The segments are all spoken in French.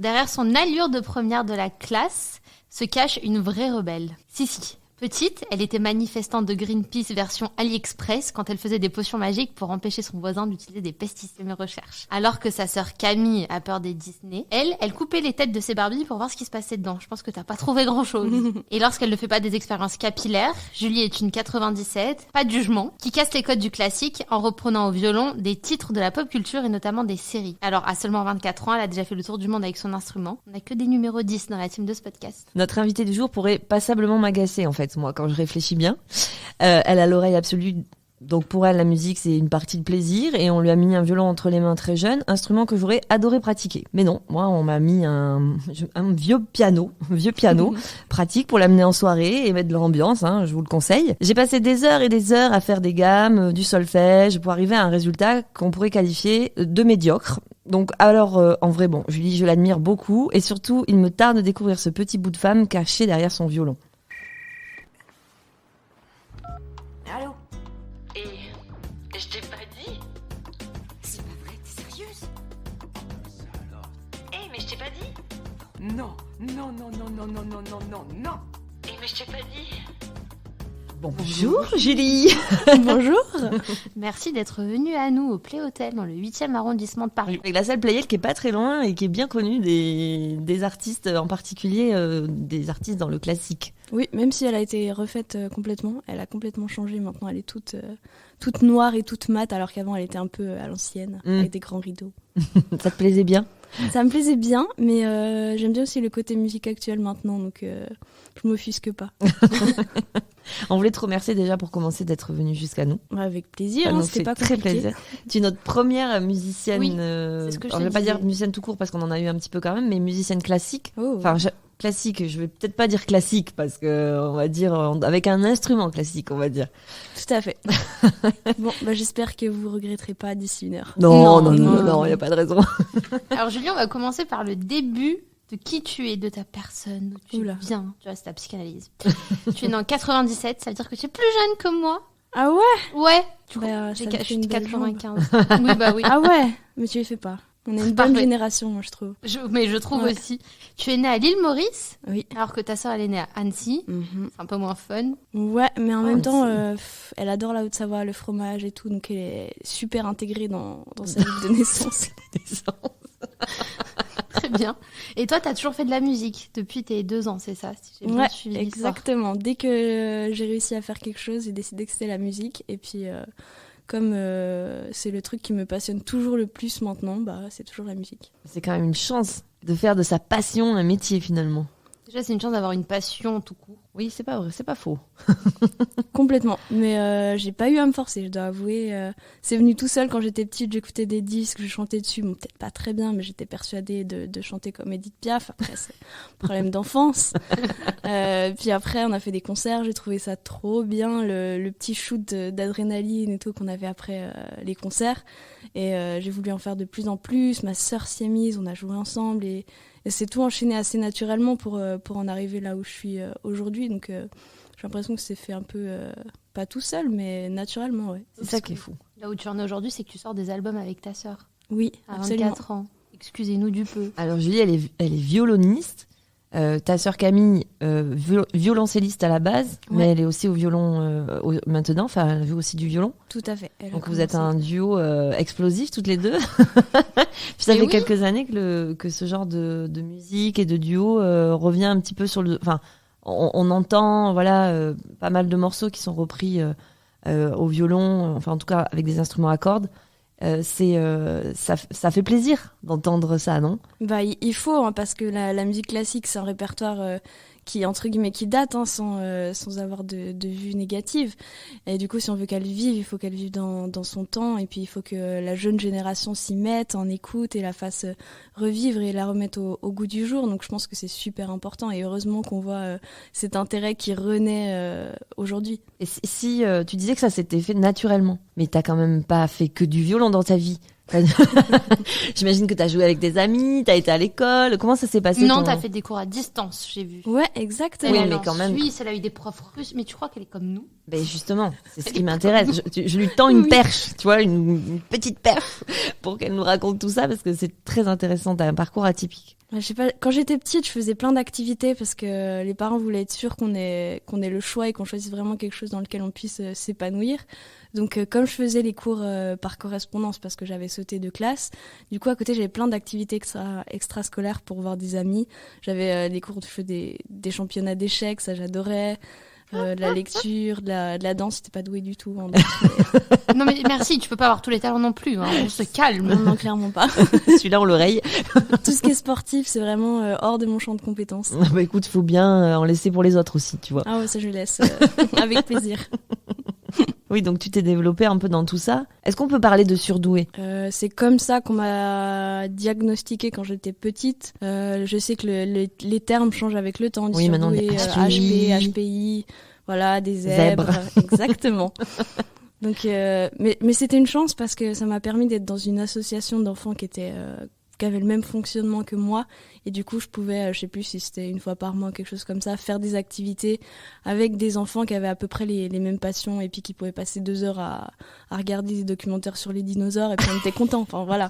Derrière son allure de première de la classe se cache une vraie rebelle. Si. Petite, elle était manifestante de Greenpeace version AliExpress quand elle faisait des potions magiques pour empêcher son voisin d'utiliser des pesticides de recherche. Alors que sa sœur Camille a peur des Disney, elle coupait les têtes de ses Barbies pour voir ce qui se passait dedans. Je pense que t'as pas trouvé grand-chose. Et lorsqu'elle ne fait pas des expériences capillaires, Julie est une 97, pas de jugement, qui casse les codes du classique en reprenant au violon des titres de la pop culture et notamment des séries. Alors, à seulement 24 ans, elle a déjà fait le tour du monde avec son instrument. On n'a que des numéros 10 dans la team de ce podcast. Notre invitée du jour pourrait passablement m'agacer, en fait, moi, quand je réfléchis bien. Elle a l'oreille absolue, donc pour elle, la musique, c'est une partie de plaisir, et on lui a mis un violon entre les mains très jeune, instrument que j'aurais adoré pratiquer. Mais non, moi, on m'a mis un vieux piano pratique pour l'amener en soirée et mettre de l'ambiance, je vous le conseille. J'ai passé des heures et des heures à faire des gammes, du solfège, pour arriver à un résultat qu'on pourrait qualifier de médiocre. Donc alors, en vrai, bon, Julie, je l'admire beaucoup, et surtout, il me tarde de découvrir ce petit bout de femme caché derrière son violon. Allô? Et je t'ai pas dit? C'est pas vrai, t'es sérieuse? Ça alors? Mais je t'ai pas dit? Non. Mais je t'ai pas dit? Bonjour Julie. Bonjour. Merci d'être venue à nous au Play Hotel dans le 8e arrondissement de Paris. Avec la salle Playel qui est pas très loin et qui est bien connue des artistes, en particulier des artistes dans le classique. Oui, même si elle a été refaite complètement, elle a complètement changé. Maintenant, elle est toute noire et toute mate, alors qu'avant, elle était un peu à l'ancienne, avec des grands rideaux. Ça te plaisait bien? Ça me plaisait bien, mais j'aime bien aussi le côté musique actuelle maintenant, donc je m'offusque pas. On voulait te remercier déjà pour commencer d'être venue jusqu'à nous. Avec plaisir, c'était pas très compliqué. plaisir. Tu es notre première musicienne, Oui, c'est ce que je ne vais pas disais. dire musicienne tout court parce qu'on en a eu un petit peu quand même, mais musicienne classique. Oh. Enfin, classique, je vais peut-être pas dire classique parce que on va dire avec un instrument classique, on va dire. Tout à fait. Bon, j'espère que vous regretterez pas d'ici une heure. Non, y a pas de raison. Alors Julie, on va commencer par le début de qui tu es, de ta personne, d'où tu Oula. viens. Tu vois, c'est ta psychanalyse. Tu es né en 97, ça veut dire que tu es plus jeune que moi. Ah ouais? Ouais. Ça me fait une belle jambe. 95. Oui, bah oui. Ah ouais? Mais tu les fais pas. On est une bonne Parfait. génération, moi, je trouve. Mais je trouve Ouais. aussi. Tu es né à l'île Maurice, Oui. alors que ta sœur, elle est née à Annecy. C'est un peu moins fun. Ouais, mais en Ah, même temps, elle adore la Haute-Savoie, le fromage et tout, donc elle est super intégrée dans sa ville de naissance. Très bien. Et toi, t'as toujours fait de la musique depuis tes 2 ans, c'est ça? Si j'ai bien Ouais, suivi l'histoire. exactement. Dès que j'ai réussi à faire quelque chose, j'ai décidé que c'était la musique. Et puis, comme c'est le truc qui me passionne toujours le plus maintenant, c'est toujours la musique. C'est quand même une chance de faire de sa passion un métier finalement. Déjà, c'est une chance d'avoir une passion tout court. Oui, c'est pas vrai, c'est pas faux. Complètement. Mais j'ai pas eu à me forcer, je dois avouer. C'est venu tout seul quand j'étais petite, j'écoutais des disques, je chantais dessus. Bon, peut-être pas très bien, mais j'étais persuadée de chanter comme Edith Piaf. Après, c'est un problème d'enfance. Puis après, on a fait des concerts, j'ai trouvé ça trop bien, le petit shoot d'adrénaline et tout qu'on avait après les concerts. Et j'ai voulu en faire de plus en plus. Ma sœur s'y est mise, on a joué ensemble et c'est tout enchaîné assez naturellement pour en arriver là où je suis aujourd'hui. Donc j'ai l'impression que c'est fait un peu, pas tout seul, mais naturellement, ouais. C'est ça qui est fou. Là où tu en es aujourd'hui, c'est que tu sors des albums avec ta sœur Oui, à absolument. 24 ans. Excusez-nous du peu. Alors Julie, elle est violoniste. Ta sœur Camille, violoncelliste à la base, mais Ouais. elle est aussi au violon maintenant. Enfin, elle joue aussi du violon. Tout à fait. Elle a Donc vous êtes commencé. un duo explosif toutes les deux. Puis ça Et fait oui. quelques années que ce genre de musique et de duo revient un petit peu sur le. Enfin, on entend pas mal de morceaux qui sont repris au violon, enfin en tout cas avec des instruments à cordes. Ça fait plaisir d'entendre ça, non? Il faut, hein, parce que la musique classique, c'est un répertoire qui, entre guillemets, qui date, hein, sans avoir de vue négative. Et du coup, si on veut qu'elle vive, il faut qu'elle vive dans son temps. Et puis, il faut que la jeune génération s'y mette, en écoute et la fasse revivre et la remette au goût du jour. Donc, je pense que c'est super important. Et heureusement qu'on voit cet intérêt qui renaît aujourd'hui. Et si tu disais que ça s'était fait naturellement, mais t'as quand même pas fait que du violon dans ta vie. J'imagine que t'as joué avec des amis, t'as été à l'école. Comment ça s'est passé? Non, t'as fait des cours à distance, j'ai vu. Ouais, exactement. Oui, Elle mais en quand même. Suisse, elle a eu des profs russes, mais tu crois qu'elle est comme nous? Ben justement, c'est ce qui m'intéresse. Je lui tends une perche, tu vois, une petite perche pour qu'elle nous raconte tout ça parce que c'est très intéressant. T'as un parcours atypique. Je sais pas, quand j'étais petite, je faisais plein d'activités parce que les parents voulaient être sûrs qu'on ait le choix et qu'on choisisse vraiment quelque chose dans lequel on puisse s'épanouir. Donc, comme je faisais les cours par correspondance parce que j'avais sauté de classe, du coup, à côté, j'avais plein d'activités extrascolaires pour voir des amis. J'avais des cours, je faisais des championnats d'échecs, ça j'adorais. De la lecture, de la danse, j'étais pas douée du tout en danse. Non mais merci, tu peux pas avoir tous les talents non plus, hein. On se calme. Non, clairement pas. Celui-là, on l'oreille. Tout ce qui est sportif, c'est vraiment hors de mon champ de compétences. Bah écoute, faut bien en laisser pour les autres aussi, tu vois. Ah ouais, ça je laisse avec plaisir. Oui, donc tu t'es développée un peu dans tout ça. Est-ce qu'on peut parler de surdoué? C'est comme ça qu'on m'a diagnostiqué quand j'étais petite. Je sais que les termes changent avec le temps. Oui, maintenant, surdoué, des HP, HPI, voilà, des zèbres. Exactement. Donc, mais c'était une chance parce que ça m'a permis d'être dans une association d'enfants qui avait le même fonctionnement que moi, et du coup je pouvais, je sais plus si c'était une fois par mois, quelque chose comme ça, faire des activités avec des enfants qui avaient à peu près les mêmes passions et puis qui pouvaient passer 2 heures à regarder des documentaires sur les dinosaures et puis on était contents. Enfin voilà,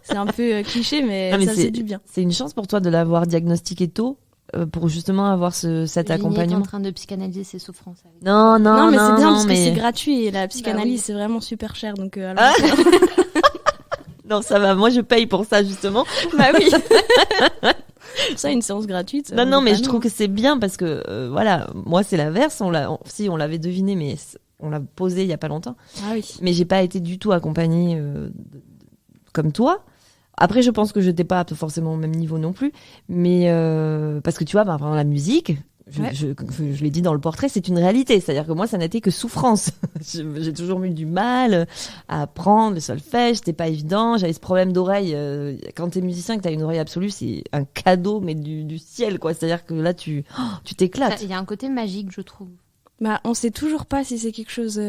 c'est un peu cliché mais, Ah, mais ça faisait du bien. C'est une chance pour toi de l'avoir diagnostiqué tôt pour justement avoir cet Vigny est accompagnement. en train de psychanalyser ses souffrances. Avec Non, Mais c'est bien parce mais... que c'est gratuit et la psychanalyse Bah oui. c'est vraiment super cher donc Non, ça va, moi je paye pour ça justement. bah oui. Ça, une séance gratuite. Non, mais je trouve que c'est bien parce que voilà, moi c'est l'inverse. On l'avait deviné, mais on l'a posé il y a pas longtemps. Ah oui. Mais j'ai pas été du tout accompagnée comme toi. Après, je pense que je n'étais pas forcément au même niveau non plus, mais parce que tu vois, par exemple, la musique. Je l'ai dit dans le portrait, c'est une réalité. C'est-à-dire que moi, ça n'a été que souffrance. J'ai toujours eu du mal à apprendre le solfège, c'était pas évident. J'avais ce problème d'oreille. Quand t'es musicien, que t'as une oreille absolue, c'est un cadeau, mais du ciel, quoi. C'est-à-dire que là, tu t'éclates. Il y a un côté magique, je trouve. Bah, on sait toujours pas si c'est quelque chose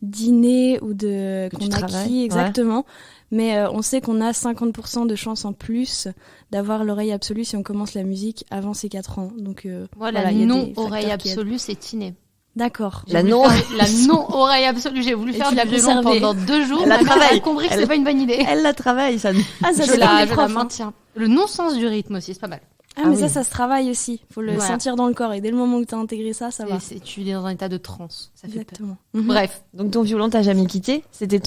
d'inné ou qu'on a acquis exactement. Ouais. Mais on sait qu'on a 50% de chance en plus d'avoir l'oreille absolue si on commence la musique avant ses 4 ans. Donc voilà, non-oreille absolue, c'est inné. D'accord. La non-oreille absolue, j'ai voulu faire du violon pendant 2 jours. Elle a travaillé. Compris que c'est pas une bonne idée. Elle la travaille, ça. Je la maintiens. Le non-sens du rythme aussi, c'est pas mal. Ah, mais ça se travaille aussi. Faut le sentir dans le corps. Et dès le moment où tu as intégré ça va. Tu es dans un état de transe. Ça fait exactement. Peur. Bref. Donc ton violon, t'as jamais quitté? C'était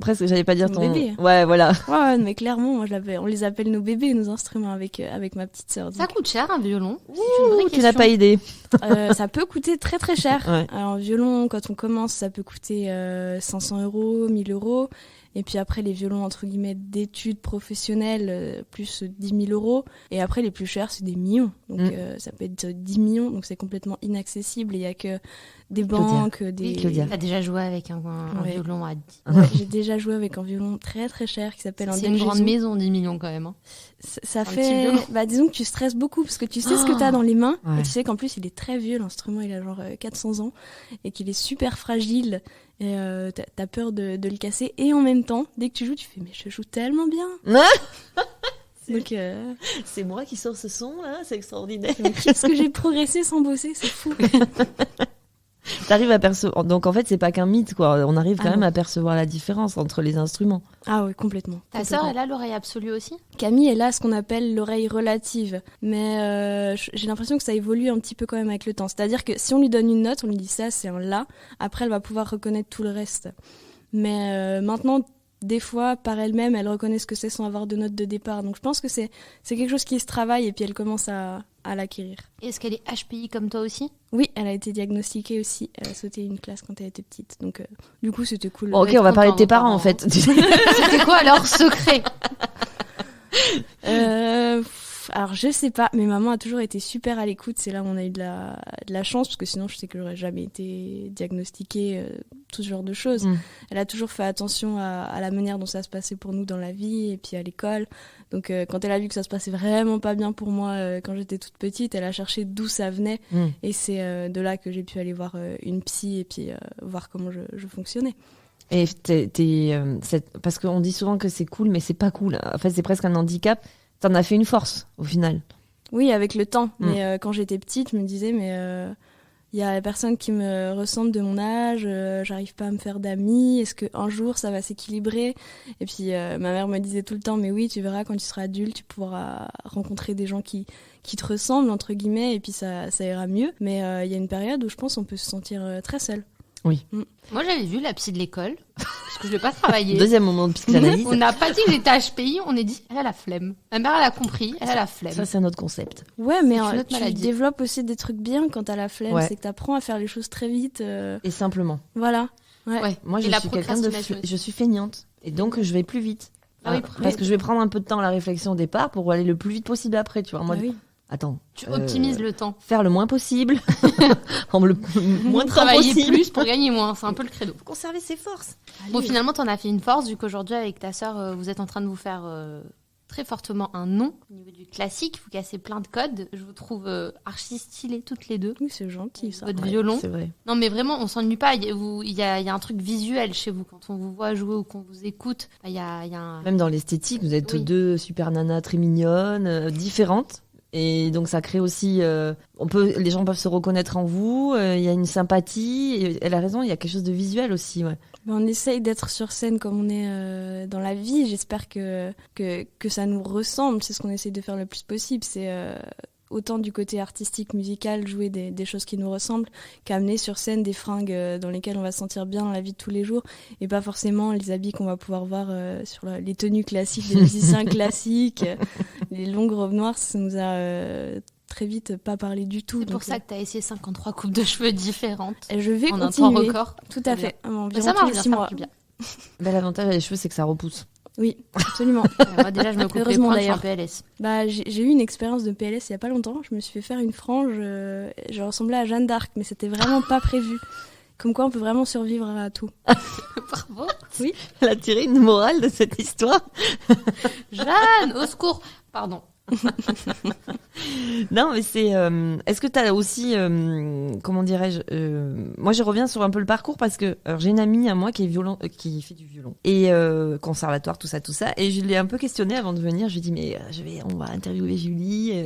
presque, j'allais pas dire ton bébé. Ouais, voilà. Ouais, mais clairement, moi, on les appelle nos bébés, nos instruments avec ma petite sœur. Ça coûte cher, un violon? C'est une vraie question. Tu n'as pas idée. Ça peut coûter très très cher. Ouais. Alors, un violon, quand on commence, ça peut coûter 500 €, 1000 €. Et puis après, les violons, entre guillemets, d'études professionnelles, plus 10 000 €. Et après, les plus chers, c'est des millions. Donc, ça peut être 10 millions. Donc, c'est complètement inaccessible. Il n'y a que des banques, T'as déjà joué avec un violon à 10 ouais, j'ai déjà joué avec un violon très très cher qui s'appelle un C'est une grande maison, 10 millions quand même. Hein. Ça fait... disons que tu stresses beaucoup parce que tu sais ce que t'as dans les mains. Ouais. Et tu sais qu'en plus, il est très vieux, l'instrument. Il a genre 400 ans. Et qu'il est super fragile. Et t'as peur de le casser. Et en même temps, dès que tu joues, tu fais « Mais je joue tellement bien !» Donc, c'est moi qui sors ce son, là. C'est extraordinaire. Qu'est-ce que j'ai progressé sans bosser, c'est fou. T'arrives à percevoir. Donc en fait, c'est pas qu'un mythe, quoi. On arrive quand même à percevoir la différence entre les instruments. Ah oui, complètement. Ta sœur, elle a l'oreille absolue aussi? Camille, elle a ce qu'on appelle l'oreille relative. Mais j'ai l'impression que ça évolue un petit peu quand même avec le temps. C'est-à-dire que si on lui donne une note, on lui dit ça, c'est un la. Après, elle va pouvoir reconnaître tout le reste. Mais maintenant, des fois, par elle-même, elle reconnaît ce que c'est sans avoir de note de départ. Donc je pense que c'est quelque chose qui se travaille et puis elle commence à l'acquérir. Est-ce qu'elle est HPI comme toi aussi? Oui, elle a été diagnostiquée aussi. Elle a sauté une classe quand elle était petite. Donc du coup, c'était cool. Bon, ok, on va parler de tes parents en fait. C'était quoi leur secret? Alors je sais pas, mais maman a toujours été super à l'écoute. C'est là où on a eu de la chance, parce que sinon je sais que j'aurais jamais été diagnostiquée, tout ce genre de choses. Elle a toujours fait attention à la manière dont ça se passait pour nous dans la vie et puis à l'école. Donc quand elle a vu que ça se passait vraiment pas bien pour moi quand j'étais toute petite, elle a cherché d'où ça venait. Et c'est de là que j'ai pu aller voir une psy et puis voir comment je fonctionnais. Et parce qu'on dit souvent que c'est cool, mais c'est pas cool. En fait, c'est presque un handicap. T'en as fait une force, au final. Oui, avec le temps. Mais quand j'étais petite, je me disais, mais Il y a personne qui me ressemble de mon âge, j'arrive pas à me faire d'amis, est-ce qu'un jour ça va s'équilibrer? Et puis ma mère me disait tout le temps, mais oui, tu verras, quand tu seras adulte, tu pourras rencontrer des gens qui te ressemblent, entre guillemets, et puis ça ira mieux. Mais il y a une période où je pense qu'on peut se sentir très seul. Oui. Moi, j'avais vu la psy de l'école, parce que je vais pas travailler. Deuxième moment de psychanalyse. On n'a pas dit que j'étais HPI, on est dit, elle a la flemme. Ma mère, elle a compris, elle a la flemme. Ça, c'est un autre concept. Ouais, mais C'est une autre tu maladie. développes aussi des trucs bien quand t'as la flemme, Ouais. c'est que t'apprends à faire les choses très vite. Et simplement. Voilà. Ouais. Moi, Et je la suis quelqu'un de procrastination aussi. je suis feignante. Et donc, je vais plus vite. Ah oui, Parce que je vais prendre un peu de temps à la réflexion au départ pour aller le plus vite possible après, tu vois. En mode, Ah oui. attends. Tu optimises le temps. Faire le moins possible. En le moins de temps Travailler possible. plus pour gagner moins, c'est un peu le credo. Conserver ses forces. Bon, finalement, t'en as fait une force, vu qu'aujourd'hui, avec ta sœur, vous êtes en train de vous faire très fortement un nom au niveau du classique. Vous cassez plein de codes. Je vous trouve archi stylées toutes les deux. Oui, c'est gentil ça. Votre violon. C'est vrai. Non, mais vraiment, on s'ennuie pas. Il y a un truc visuel chez vous. Quand on vous voit jouer ou qu'on vous écoute, il y a un... Même dans l'esthétique, vous êtes Oui. deux super nanas très mignonnes, différentes. Et donc ça crée aussi, les gens peuvent se reconnaître en vous. Il y a une sympathie. Et elle a raison, il y a quelque chose de visuel aussi, ouais. Ben, on essaye d'être sur scène comme on est dans la vie. J'espère que ça nous ressemble. C'est ce qu'on essaye de faire le plus possible. C'est autant du côté artistique, musical, jouer des choses qui nous ressemblent, qu'amener sur scène des fringues dans lesquelles on va se sentir bien dans la vie de tous les jours, et pas forcément les habits qu'on va pouvoir voir sur les tenues classiques des musiciens classiques. Les longues robes noires, ça nous a très vite pas parlé du tout. C'est pour Donc, ça que t'as essayé 53 coupes de cheveux différentes. je vais En un temps continuer. record. Tout à Très bien. fait. Environ Ça tous marche les bien, 6 ça mois. marche bien. L'avantage des cheveux, c'est que ça repousse. Oui, absolument. Moi, déjà, je me coupe les Heureusement, points, je suis en d'ailleurs. PLS. Bah, j'ai eu une expérience de PLS il y a pas longtemps. Je me suis fait faire une frange. Je ressemblais à Jeanne d'Arc, mais c'était vraiment pas prévu. Comme quoi, on peut vraiment survivre à tout. Bravo. Elle a tiré une morale de cette histoire. Jeanne, au secours. Pardon. Non, mais c'est. Est-ce que tu as aussi. Comment dirais-je moi, je reviens sur un peu le parcours parce que alors, j'ai une amie à moi qui est qui fait du violon. Et conservatoire, tout ça. Et je l'ai un peu questionnée avant de venir. Je lui ai dit, mais on va interviewer Julie.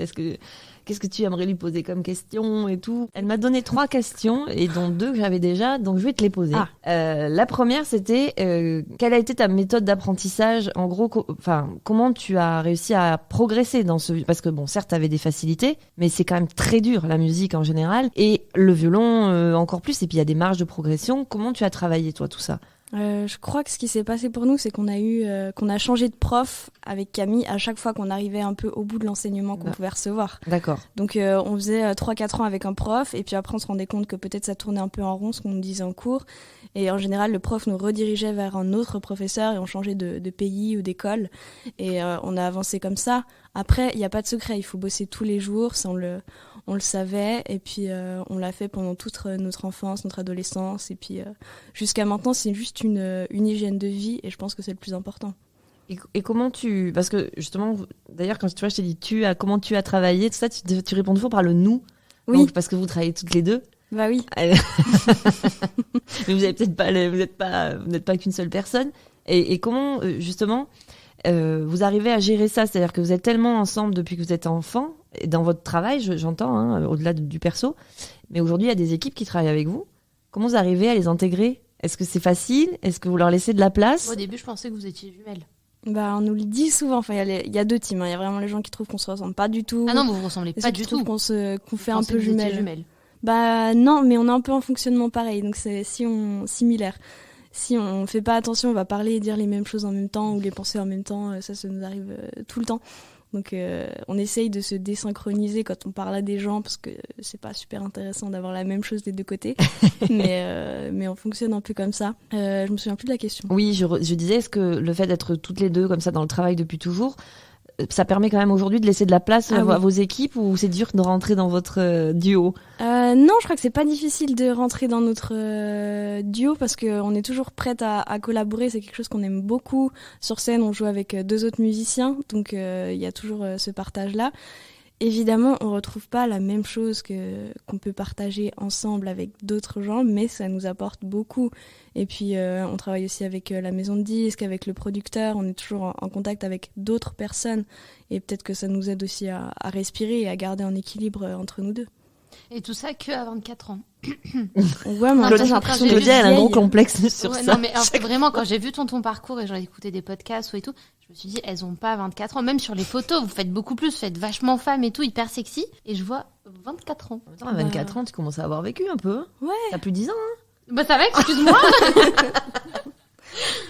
Qu'est-ce que tu aimerais lui poser comme question et tout. Elle m'a donné 3 questions, et dont 2 que j'avais déjà, donc je vais te les poser. La première, c'était quelle a été ta méthode d'apprentissage? En gros, comment tu as réussi à progresser dans ce... Parce que bon, certes, tu avais des facilités, mais c'est quand même très dur, la musique en général, et le violon encore plus, et puis il y a des marges de progression. Comment tu as travaillé, toi, tout ça? Je crois que ce qui s'est passé pour nous, c'est qu'on a changé de prof avec Camille à chaque fois qu'on arrivait un peu au bout de l'enseignement qu'on pouvait recevoir. D'accord. Donc on faisait 3-4 ans avec un prof, et puis après on se rendait compte que peut-être ça tournait un peu en rond, ce qu'on nous disait en cours. Et en général, le prof nous redirigeait vers un autre professeur, et on changeait de pays ou d'école. Et on a avancé comme ça. Après, il n'y a pas de secret, il faut bosser tous les jours, ça on le savait. Et puis on l'a fait pendant toute notre enfance, notre adolescence. Et puis jusqu'à maintenant, c'est juste une hygiène de vie, et je pense que c'est le plus important. Et comment tu... Parce que justement, d'ailleurs, quand tu vois, je t'ai dit comment tu as travaillé, tout ça, tu réponds toujours par le nous. Oui. Donc, parce que vous travaillez toutes les deux. Bah oui. Mais vous avez peut-être pas, vous n'êtes pas qu'une seule personne. Et comment, justement, vous arrivez à gérer ça? C'est-à-dire que vous êtes tellement ensemble depuis que vous êtes enfant, et dans votre travail, j'entends, hein, au-delà du perso. Mais aujourd'hui, il y a des équipes qui travaillent avec vous. Comment vous arrivez à les intégrer? Est-ce que c'est facile? Est-ce que vous leur laissez de la place? Au début, je pensais que vous étiez jumelles. Bah, on nous le dit souvent. Enfin, il y a 2 teams. Il y a vraiment les gens qui trouvent qu'on se ressemble pas du tout. Ah non, vous vous ressemblez Et pas ceux du qui trouvent tout. qu'on fait Je un pensais peu que vous étiez jumelles. Bah non, mais on est un peu en fonctionnement pareil. Donc c'est similaire. Si on fait pas attention, on va parler et dire les mêmes choses en même temps, ou les penser en même temps. Ça nous arrive tout le temps. Donc on essaye de se désynchroniser quand on parle à des gens, parce que c'est pas super intéressant d'avoir la même chose des 2 côtés. mais on fonctionne un peu comme ça. Je me souviens plus de la question. Oui, je disais, est-ce que le fait d'être toutes les deux comme ça dans le travail depuis toujours, ça permet quand même aujourd'hui de laisser de la place à vos équipes, ou c'est dur de rentrer dans votre duo? Non, je crois que c'est pas difficile de rentrer dans notre duo, parce qu'on est toujours prête à collaborer. C'est quelque chose qu'on aime beaucoup. Sur scène, on joue avec 2 autres musiciens, donc il y a toujours ce partage-là. Évidemment, on retrouve pas la même chose qu'on peut partager ensemble avec d'autres gens, mais ça nous apporte beaucoup. Et puis, on travaille aussi avec la maison de disques, avec le producteur. On est toujours en contact avec d'autres personnes, et peut-être que ça nous aide aussi à respirer et à garder un équilibre entre nous deux. Et tout ça que à 24 ans. Ouais, mais Non, j'ai Claudia, l'impression j'ai de Claudia, elle a un gros vieille. complexe sur Ouais, ça. non, mais vraiment, quand j'ai vu ton parcours et j'en ai écouté des podcasts et tout, je me suis dit, elles ont pas 24 ans. Même sur les photos, vous faites beaucoup plus, vous faites vachement femme et tout, hyper sexy. Et je vois 24 ans. Attends, à 24 ans, tu commences à avoir vécu un peu. Ouais. T'as plus de 10 ans. Bah, ça va, excuse-moi.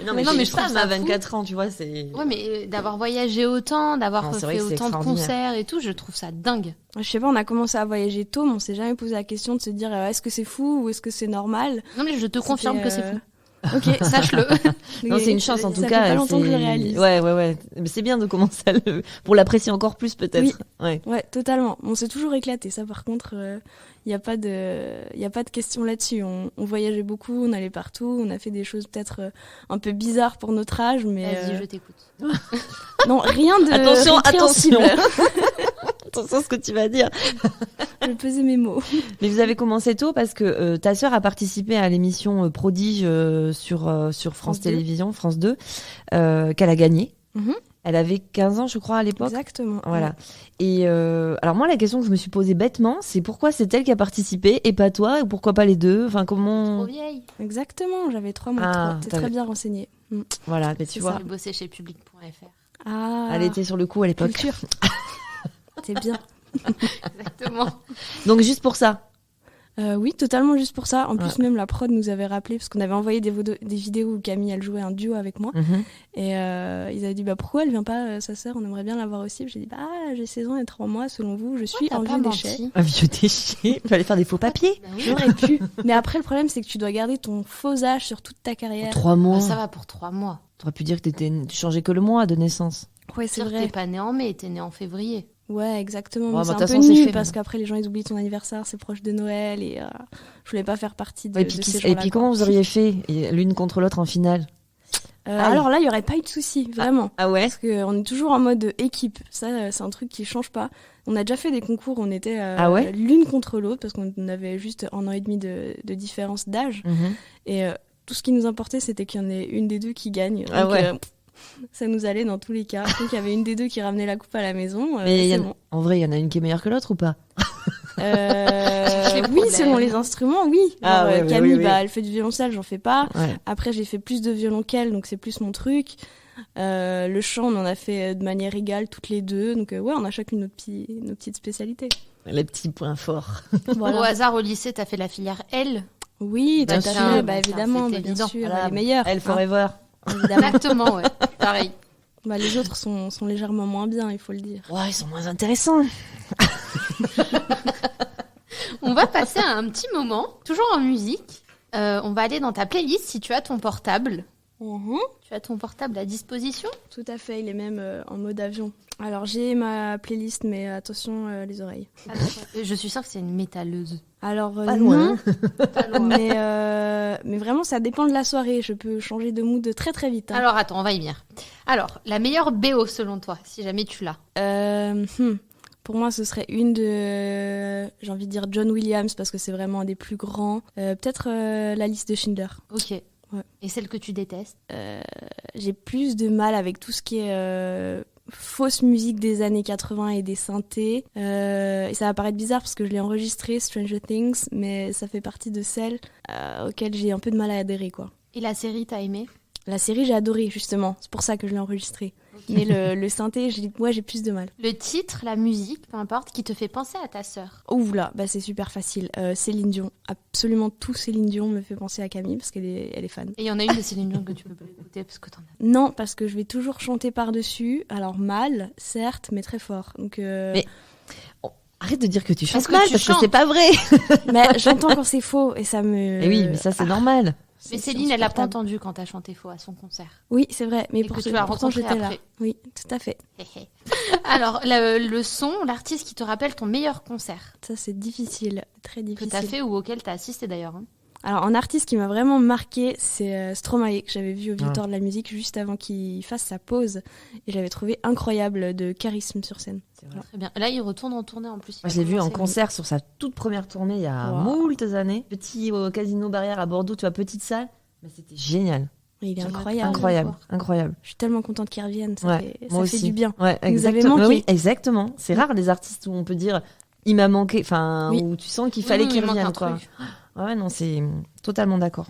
Non, Mais non, mais je trouve femme ça à fou. 24 ans, tu vois, c'est. Ouais, mais d'avoir voyagé autant, d'avoir Non, c'est vrai fait que c'est autant de extraordinaire. concerts et tout, je trouve ça dingue. Je sais pas, on a commencé à voyager tôt, mais on s'est jamais posé la question de se dire est-ce que c'est fou ou est-ce que c'est normal. Non, mais je te confirme C'était, que c'est fou. Ok, Sache-le. Non, c'est une chance en tout ça cas. fait pas longtemps que je le c'est- réalise. Ouais. Mais c'est bien de commencer à le. Pour l'apprécier encore plus, peut-être. Oui. Ouais. Ouais, totalement. On s'est toujours éclaté. Ça, par contre, il n'y a pas de question là-dessus. On voyageait beaucoup, on allait partout, on a fait des choses peut-être un peu bizarres pour notre âge, mais Vas-y, je t'écoute. non, rien de Attention, répréhensible. Attention à ce que tu vas dire. Je pesais mes mots. Mais vous avez commencé tôt parce que ta sœur a participé à l'émission Prodige sur France France 2. Télévisions, France 2, qu'elle a gagnée. Mhm. Elle avait 15 ans, je crois, à l'époque. Exactement. Voilà. Et alors moi, la question que je me suis posée bêtement, c'est pourquoi c'est elle qui a participé et pas toi, et pourquoi pas les deux. Enfin, comment. Trop vieille. Exactement. J'avais 3 mois. Ah, T'es t'avais- très bien renseigné. Voilà, mais tu C'est vois, J'ai bossé chez public.fr. Ah. elle était sur le coup à l'époque. Culture. C'est bien. Exactement. Donc juste pour ça. Oui, totalement juste pour ça. En plus, même la prod nous avait rappelé parce qu'on avait envoyé des vidéos où Camille elle jouait un duo avec moi. Mhm. Et ils avaient dit pourquoi elle vient pas, sa sœur, on aimerait bien la voir aussi. J'ai dit j'ai 16 ans et 3 mois, selon vous, je suis T'as un pas vieux déchet. menti. Un vieux déchet. Il fallait faire des faux papiers. Bah oui. J'aurais pu. Mais après, le problème, c'est que tu dois garder ton faux âge sur toute ta carrière. 3 mois. Bah, ça va pour 3 mois. T'aurais pu dire que tu changeais que le mois de naissance. Ouais, c'est Dire que vrai. t'es pas né en mai, t'es né en février. Ouais, exactement. Ouais, Mais bah, c'est de un toute peu façon, c'est nul fait, parce maintenant. qu'après, les gens, ils oublient ton anniversaire, c'est proche de Noël et je voulais pas faire partie de, Et puis, de ces et gens-là. puis quoi. comment vous auriez fait l'une contre l'autre en finale? Aïe. Alors là, il y aurait pas eu de souci, vraiment. Ah ouais. Parce qu'on est toujours en mode équipe. Ça, c'est un truc qui change pas. On a déjà fait des concours où on était Ah ouais l'une contre l'autre parce qu'on avait juste 1 an et demi de différence d'âge. Mhm. Et tout ce qui nous importait, c'était qu'il y en ait une des deux qui gagne. Ah Donc, ouais. ça nous allait dans tous les cas. Donc il y avait une des deux qui ramenait la coupe à la maison. Mais c'est en bon. vrai, il y en a une qui est meilleure que l'autre ou pas? Les Oui, problèmes. selon les instruments, oui. Ah Genre, ouais, ouais, Camille, oui. elle fait du violoncelle, j'en fais pas. Ouais. Après, j'ai fait plus de violon qu'elle, donc c'est plus mon truc. Le chant, on en a fait de manière égale toutes les deux. Donc ouais, on a chacune nos petites spécialités. Les petits points forts. Au hasard, au lycée, t'as fait la filière L. Oui, Bien tout à sûr. fait, Bah, évidemment, c'était bien évident. sûr, Voilà. les meilleurs. Elle forever. Évidemment. Exactement, ouais. Pareil. Les autres sont légèrement moins bien, il faut le dire. Ouais, ils sont moins intéressants. On va passer à un petit moment, toujours en musique. On va aller dans ta playlist si tu as ton portable. Tu as ton portable à disposition? Tout à fait, il est même en mode avion. Alors j'ai ma playlist, mais attention les oreilles. Je suis sûre que c'est une métalleuse. Alors Pas non, loin. Pas loin. mais vraiment ça dépend de la soirée. Je peux changer de mood très très vite. Hein. Alors attends, on va y venir. Alors, la meilleure BO selon toi, si jamais tu l'as. Pour moi, ce serait une de, j'ai envie de dire John Williams parce que c'est vraiment un des plus grands. Peut-être la liste de Schindler. Ok. Ouais. Et celle que tu détestes? J'ai plus de mal avec tout ce qui est fausse musique des années 80 et des synthés. Et ça va paraître bizarre parce que je l'ai enregistré, Stranger Things, mais ça fait partie de celles auxquelles j'ai un peu de mal à adhérer, quoi. Et la série, t'as aimé? La série, j'ai adoré, justement. C'est pour ça que je l'ai enregistré. Mais le synthé, j'ai plus de mal. Le titre, la musique, peu importe, qui te fait penser à ta sœur. Ouh là, c'est super facile. Céline Dion. Absolument tout Céline Dion me fait penser à Camille parce qu'elle est fan. Et il y en a une de Céline Dion que tu peux pas écouter parce que t'en as. Non, parce que je vais toujours chanter par-dessus. Alors mal, certes, mais très fort. Donc, Mais- Arrête de dire que tu Parce chantes que mal tu parce que chantes. c'est pas vrai. mais j'entends quand c'est faux et ça me. Et oui, mais ça c'est normal. Mais c'est Céline, elle a pas insupportable. entendu quand t'as chanté faux à son concert. Oui, c'est vrai. Mais Et que tu l'as pourtant rencontré j'étais là. après. Oui, tout à fait. Alors, le son, l'artiste qui te rappelle ton meilleur concert Ça, c'est difficile, très que difficile. t'as fait ou auquel t'as assisté d'ailleurs. Hein. Alors, un artiste qui m'a vraiment marqué, c'est Stromae, que j'avais vu au Victoire de la musique juste avant qu'il fasse sa pause. Et j'avais trouvé incroyable de charisme sur scène. Très bien. Là, il retourne en tournée en plus. Moi, je l'ai vu en concert sur sa toute première tournée il y a Wow. moultes années. Petit au Casino Barrière à Bordeaux, tu vois, petite salle. Mais c'était génial. Il est J'aimerais incroyable. Incroyable, voir. incroyable. Je suis tellement contente qu'il revienne. Ça Ouais, fait, moi ça fait aussi. du bien. Ouais, Vous avez exactement. manqué. Oui, exactement. C'est rare les artistes où on peut dire il m'a manqué, enfin, Oui. où tu sens qu'il fallait Oui, qu'il il manque revienne, un quoi. truc. Ouais, non, c'est totalement d'accord.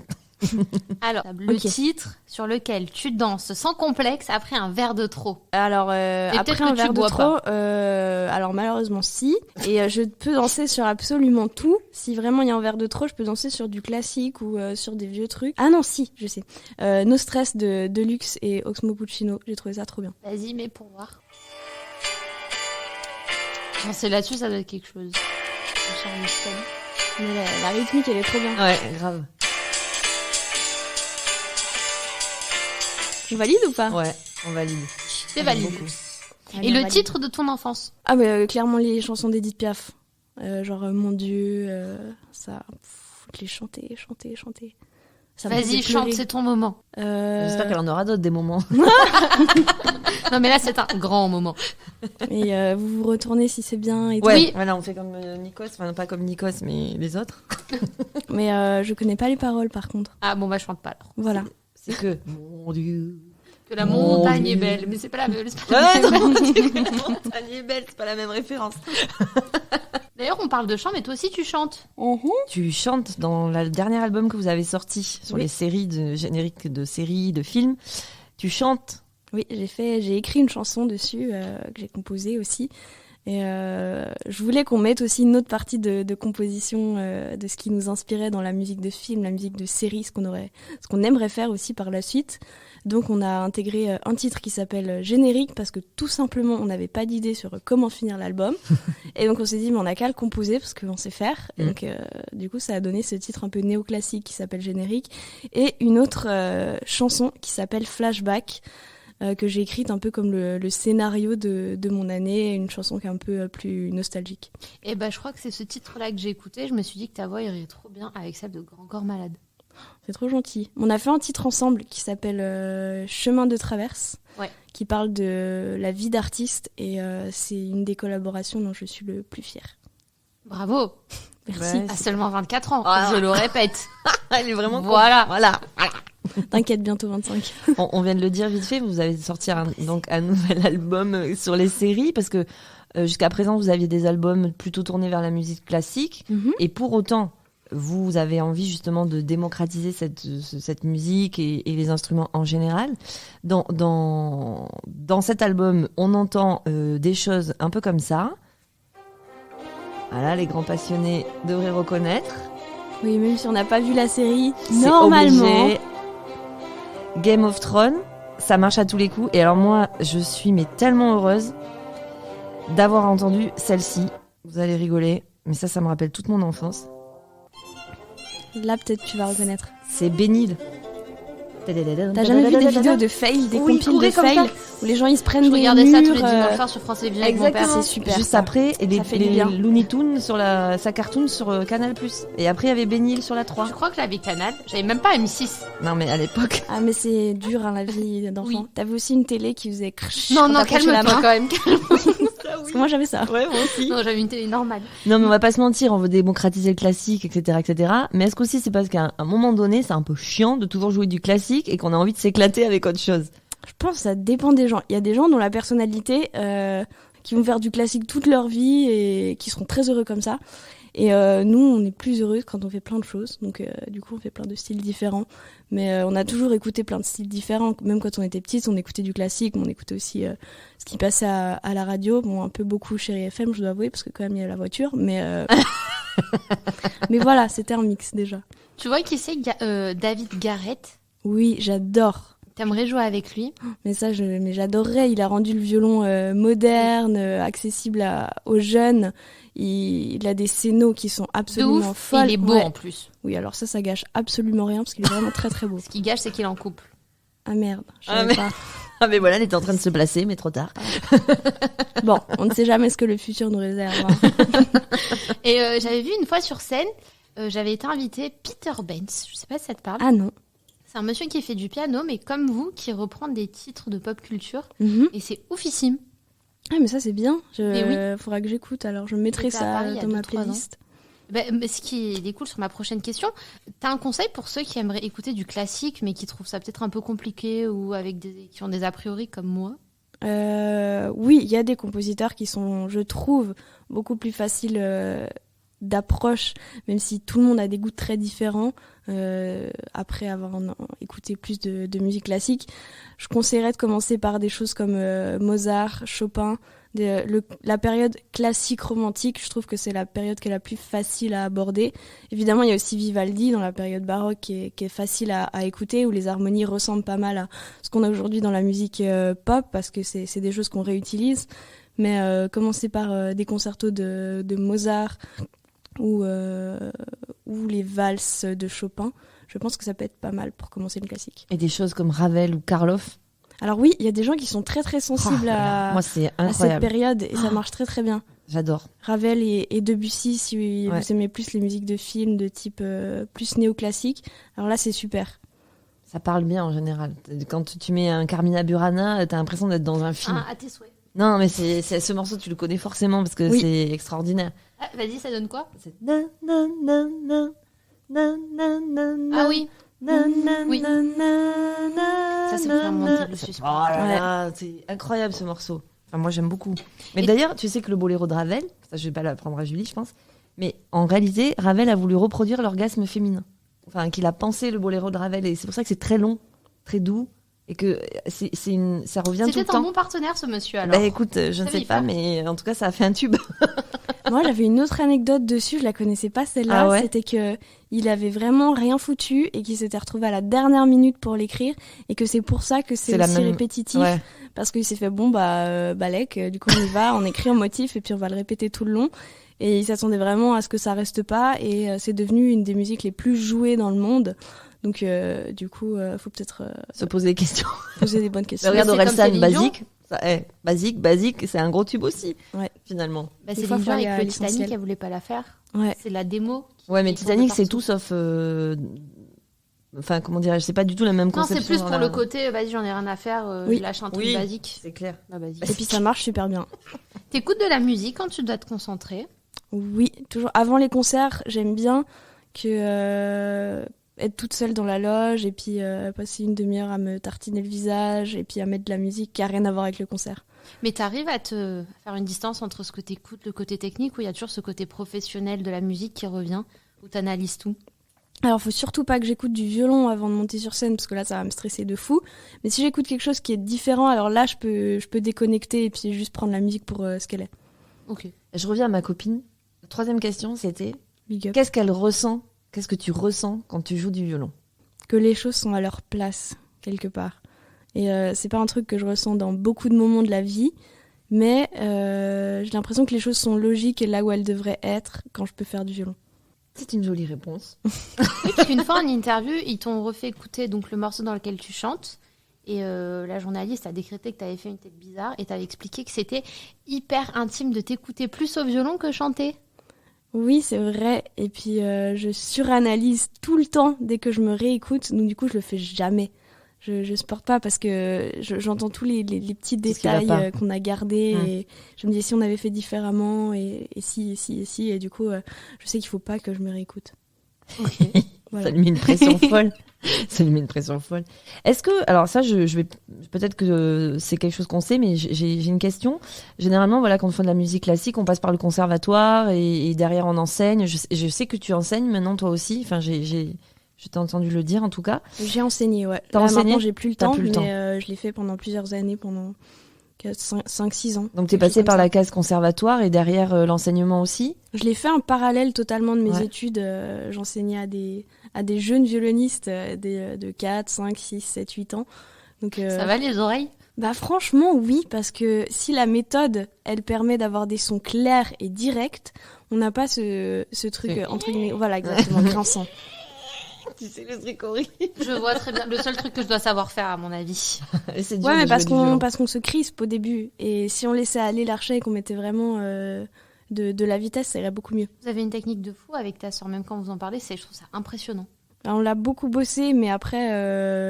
Alors, le Ok. titre sur lequel tu danses sans complexe après un verre de trop. Alors, peut-être après que un tu verre de bois trop, alors malheureusement si. Et je peux danser sur absolument tout. Si vraiment il y a un verre de trop, je peux danser sur du classique ou sur des vieux trucs. Ah non, si, je sais. No Stress de Deluxe et Oxmo Puccino. J'ai trouvé ça trop bien. Vas-y, mais pour voir. Non, c'est là-dessus, ça doit être quelque chose. Charleston. Mais la rythmique, elle est trop bien. Ouais, grave. Tu valides ou pas? Ouais, on valide. C'est valide. Beaucoup. Ah, Et bien, le valide. titre de ton enfance? Ah, mais clairement les chansons d'Edith Piaf. Genre Mon Dieu, ça. Les chanter. Ça me Vas-y, faisait chante, pleurer. c'est ton moment. J'espère qu'elle en aura d'autres des moments. Non, mais là, c'est un grand moment. Et vous vous retournez si c'est bien et tout. Ouais, Oui. voilà, on fait comme Nikos, enfin pas comme Nikos, mais les autres. Mais je connais pas les paroles par contre. Ah bon, bah, je chante pas alors. Voilà. C'est que, mon Dieu. Que la Mon montagne Dieu. est belle, mais c'est pas la même. c'est pas la Ouais, même. non, la montagne est belle, c'est pas la même référence. D'ailleurs, on parle de chant, mais toi aussi, tu chantes. Tu chantes dans le dernier album que vous avez sorti sur Oui. les séries de génériques de séries, de films. Tu chantes. Oui, j'ai écrit une chanson dessus que j'ai composée aussi. Et je voulais qu'on mette aussi une autre partie de composition de ce qui nous inspirait dans la musique de film, la musique de série, ce qu'on aimerait faire aussi par la suite. Donc on a intégré un titre qui s'appelle Générique parce que tout simplement on n'avait pas d'idée sur comment finir l'album. Et donc on s'est dit mais on n'a qu'à le composer parce qu'on sait faire. Et donc du coup ça a donné ce titre un peu néoclassique qui s'appelle Générique et une autre chanson qui s'appelle Flashback. Que j'ai écrite un peu comme le scénario de mon année, une chanson qui est un peu plus nostalgique. Et bah, je crois que c'est ce titre-là que j'ai écouté. Je me suis dit que ta voix irait trop bien avec celle de Grand Corps Malade. C'est trop gentil. On a fait un titre ensemble qui s'appelle Chemin de traverse, Ouais. qui parle de la vie d'artiste et c'est une des collaborations dont je suis le plus fière. Bravo. Merci. Ouais. À seulement 24 ans. Ah. Je le répète. Elle est vraiment Voilà. Voilà. T'inquiète, bientôt 25. On vient de le dire vite fait, vous avez sorti donc un nouvel album sur les séries parce que jusqu'à présent vous aviez des albums plutôt tournés vers la musique classique et pour autant vous avez envie justement de démocratiser cette musique et les instruments en général. Dans cet album, on entend des choses un peu comme ça. Voilà, les grands passionnés devraient reconnaître. Oui, même si on n'a pas vu la série, C'est normalement. obligé. Game of Thrones, ça marche à tous les coups. Et alors moi, je suis tellement heureuse d'avoir entendu celle-ci. Vous allez rigoler, mais ça me rappelle toute mon enfance. Là, peut-être tu vas reconnaître. C'est Bénil. T'as jamais vu des vidéos de fail, des Oui, compiles courait de comme fail ça. où les gens ils se prennent Je des regardais murs, ça tous les dimanches soirs sur France Télévisions avec mon père. Exactement. C'est super, Juste ça. après, et Ça fait du les bien. Looney Tunes sur sa cartoon sur Canal+. Et après, il y avait Bénil sur la 3. Je crois que j'avais Canal. J'avais même pas M6. Non, mais à l'époque... Ah mais c'est dur hein, la vie d'enfant. Oui. T'avais aussi une télé qui faisait crch Non, quand non, t'approchais la calme-toi main. quand même. Parce que moi j'avais ça. Ouais, moi aussi. Non, j'avais une télé normale. Non, mais on va pas se mentir, on veut démocratiser le classique, etc., etc. Mais est-ce qu'aussi c'est parce qu'à un moment donné, c'est un peu chiant de toujours jouer du classique et qu'on a envie de s'éclater avec autre chose? Je pense que ça dépend des gens. Il y a des gens dont la personnalité qui vont faire du classique toute leur vie et qui seront très heureux comme ça. Et nous, on est plus heureux quand on fait plein de choses. Donc du coup, on fait plein de styles différents. Mais on a toujours écouté plein de styles différents. Même quand on était petite, on écoutait du classique. On écoutait aussi ce qui passait à la radio. Bon, un peu beaucoup Chérie FM, je dois avouer, parce que quand même, il y a la voiture. Mais, mais voilà, c'était un mix déjà. Tu vois qui c'est David Garrett? Oui, j'adore. T'aimerais jouer avec lui? Mais ça, mais j'adorerais. Il a rendu le violon moderne, accessible aux jeunes. Il a des scénos qui sont De absolument ouf. folles. Il est beau Ouais. en plus. Oui, alors ça gâche absolument rien parce qu'il est vraiment très très beau. Ce qui gâche, c'est qu'il est en couple. Ah merde, je Ah, savais mais- pas. Ah, mais voilà, elle était en train de se placer, mais trop tard. Bon, on ne sait jamais ce que le futur nous réserve. Hein. Et j'avais vu une fois sur scène, j'avais été invitée Peter Benz. Je sais pas si ça te parle. Ah non. C'est un monsieur qui fait du piano, mais comme vous, qui reprend des titres de pop culture. Mhm. Et c'est oufissime. Ah mais ça c'est bien. Mais Faudra que j'écoute. Alors je mettrai C'était à ça Paris il y a dans ma 2-3 ans. playlist. Mais ce qui est cool sur ma prochaine question, t'as un conseil pour ceux qui aimeraient écouter du classique, mais qui trouvent ça peut-être un peu compliqué ou qui ont des a priori comme moi? Oui, il y a des compositeurs qui sont, je trouve, beaucoup plus faciles d'approche, même si tout le monde a des goûts très différents. Après avoir écouté plus de musique classique, je conseillerais de commencer par des choses comme Mozart, Chopin, la période classique romantique. Je trouve que c'est la période qui est la plus facile à aborder. Évidemment, il y a aussi Vivaldi dans la période baroque qui est facile à écouter, où les harmonies ressemblent pas mal à ce qu'on a aujourd'hui dans la musique pop, parce que c'est des choses qu'on réutilise. Mais commencer par des concertos de Mozart ou les valses de Chopin, je pense que ça peut être pas mal pour commencer une classique. Et des choses comme Ravel ou Karloff. Alors oui, il y a des gens qui sont très très sensibles Moi, c'est à cette incroyable. période et ça marche très très bien. J'adore. Ravel et Debussy, si vous aimez plus les musiques de films de type plus néoclassique, alors là c'est super. Ça parle bien en général. Quand tu mets un Carmina Burana, t'as l'impression d'être dans un film. À tes souhaits. Non, mais c'est ce morceau, tu le connais forcément parce que Oui. c'est extraordinaire. Ah, vas-y, ça donne quoi? C'est na na na na na na na na. Ah oui. Na, na, Oui. na, na, na, Ça, c'est na, vraiment na. le suspense. Oh là là, c'est incroyable ce morceau. Enfin, moi, j'aime beaucoup. Mais d'ailleurs, tu sais que le boléro de Ravel, ça, je vais pas l'apprendre à Julie, je pense, mais en réalité, Ravel a voulu reproduire l'orgasme féminin. Enfin, qu'il a pensé le boléro de Ravel, et c'est pour ça que c'est très long, très doux, et que ça revient tout le C'était un temps. bon partenaire, ce monsieur, alors. Bah écoute, je ne Ça sais va y pas, faire. mais en tout cas, ça a fait un tube. Moi, j'avais une autre anecdote dessus, je la connaissais pas celle-là. Ah ouais. C'était que il avait vraiment rien foutu et qu'il s'était retrouvé à la dernière minute pour l'écrire et que c'est pour ça que c'est la aussi même- répétitif. Ouais. Parce qu'il s'est fait balèque, du coup on y va, on écrit un motif et puis on va le répéter tout le long. Et il s'attendait vraiment à ce que ça reste pas et c'est devenu une des musiques les plus jouées dans le monde. Donc du coup, faut peut-être Se poser des questions. poser des bonnes questions. Regarde c'est comme Orelsan, Céline Dion. basique. Basique, c'est un gros tube aussi, Ouais. finalement. Bah, Des c'est fois, Céline faut Dion aller avec à le Titanic, l'essentiel. elle voulait pas la faire. Ouais. C'est la démo. Ouais, mais Ils sont Titanic, de c'est partout. tout sauf. Enfin, comment dirais-je, c'est pas du tout la même Non, conception. c'est plus dans pour la- le côté, vas-y, j'en ai rien à faire, Oui. je lâche un truc Oui. basique. C'est clair. Bah, vas-y. Et puis ça marche super bien. T'écoutes de la musique quand tu dois te concentrer. Oui, toujours. Avant les concerts, j'aime bien que être toute seule dans la loge et puis passer une demi-heure à me tartiner le visage et puis à mettre de la musique qui a rien à voir avec le concert. Mais t'arrives à te faire une distance entre ce que t'écoutes, le côté technique, ou il y a toujours ce côté professionnel de la musique qui revient, où t'analyses tout. Alors, faut surtout pas que j'écoute du violon avant de monter sur scène parce que là, ça va me stresser de fou. Mais si j'écoute quelque chose qui est différent, alors là, je peux déconnecter et puis juste prendre la musique pour ce qu'elle est. Ok. Je reviens à ma copine. La troisième question, c'était Big up. qu'est-ce qu'elle ressent? Qu'est-ce que tu ressens quand tu joues du violon? Que les choses sont à leur place, quelque part. Et c'est pas un truc que je ressens dans beaucoup de moments de la vie, mais j'ai l'impression que les choses sont logiques et là où elles devraient être quand je peux faire du violon. C'est une jolie réponse. Oui, parce qu'une fois en interview, ils t'ont refait écouter donc le morceau dans lequel tu chantes. Et la journaliste a décrété que tu avais fait une tête bizarre et t'avais expliqué que c'était hyper intime de t'écouter plus au violon que chanter. Oui, c'est vrai. Et puis, je suranalyse tout le temps dès que je me réécoute. Donc, du coup, je le fais jamais. Je supporte pas parce que j'entends tous les petits Tout ce qui va détails pas. qu'on a gardés. Mm. Et je me dis si on avait fait différemment et si. Et du coup, je sais qu'il faut pas que je me réécoute. Voilà. Ça lui met une pression folle. Ça lui met une pression folle. Est-ce que, alors ça, je vais peut-être que c'est quelque chose qu'on sait, mais j'ai une question. Généralement, voilà, quand on fait de la musique classique, on passe par le conservatoire et derrière on enseigne. Je sais que tu enseignes maintenant toi aussi. Enfin, je t'ai entendu le dire en tout cas. J'ai enseigné, ouais. T'as Là, enseigné maintenant, j'ai plus le T'as temps, plus le temps. mais je l'ai fait pendant plusieurs années, pendant 5-6 ans. Donc t'es Quelque chose passé comme par ça. la case conservatoire et derrière l'enseignement aussi. Je l'ai fait en parallèle totalement de mes Ouais. études. J'enseignais à des jeunes violonistes de 4, 5, 6, 7, 8 ans. Donc, Ça va les oreilles? bah franchement, oui, parce que si la méthode, elle permet d'avoir des sons clairs et directs, on n'a pas ce truc, C'est- entre guillemets, voilà, exactement, grinçant. Tu sais le truc horrible. Je vois très bien. Le seul truc que je dois savoir faire, à mon avis. C'est dur Ouais, de mais jouer du violon. parce qu'on se crispe au début. Et si on laissait aller l'archet et qu'on mettait vraiment de la vitesse, ça irait beaucoup mieux. Vous avez une technique de fou avec ta sœur, même quand vous en parlez, je trouve ça impressionnant. Alors, on l'a beaucoup bossé, mais après,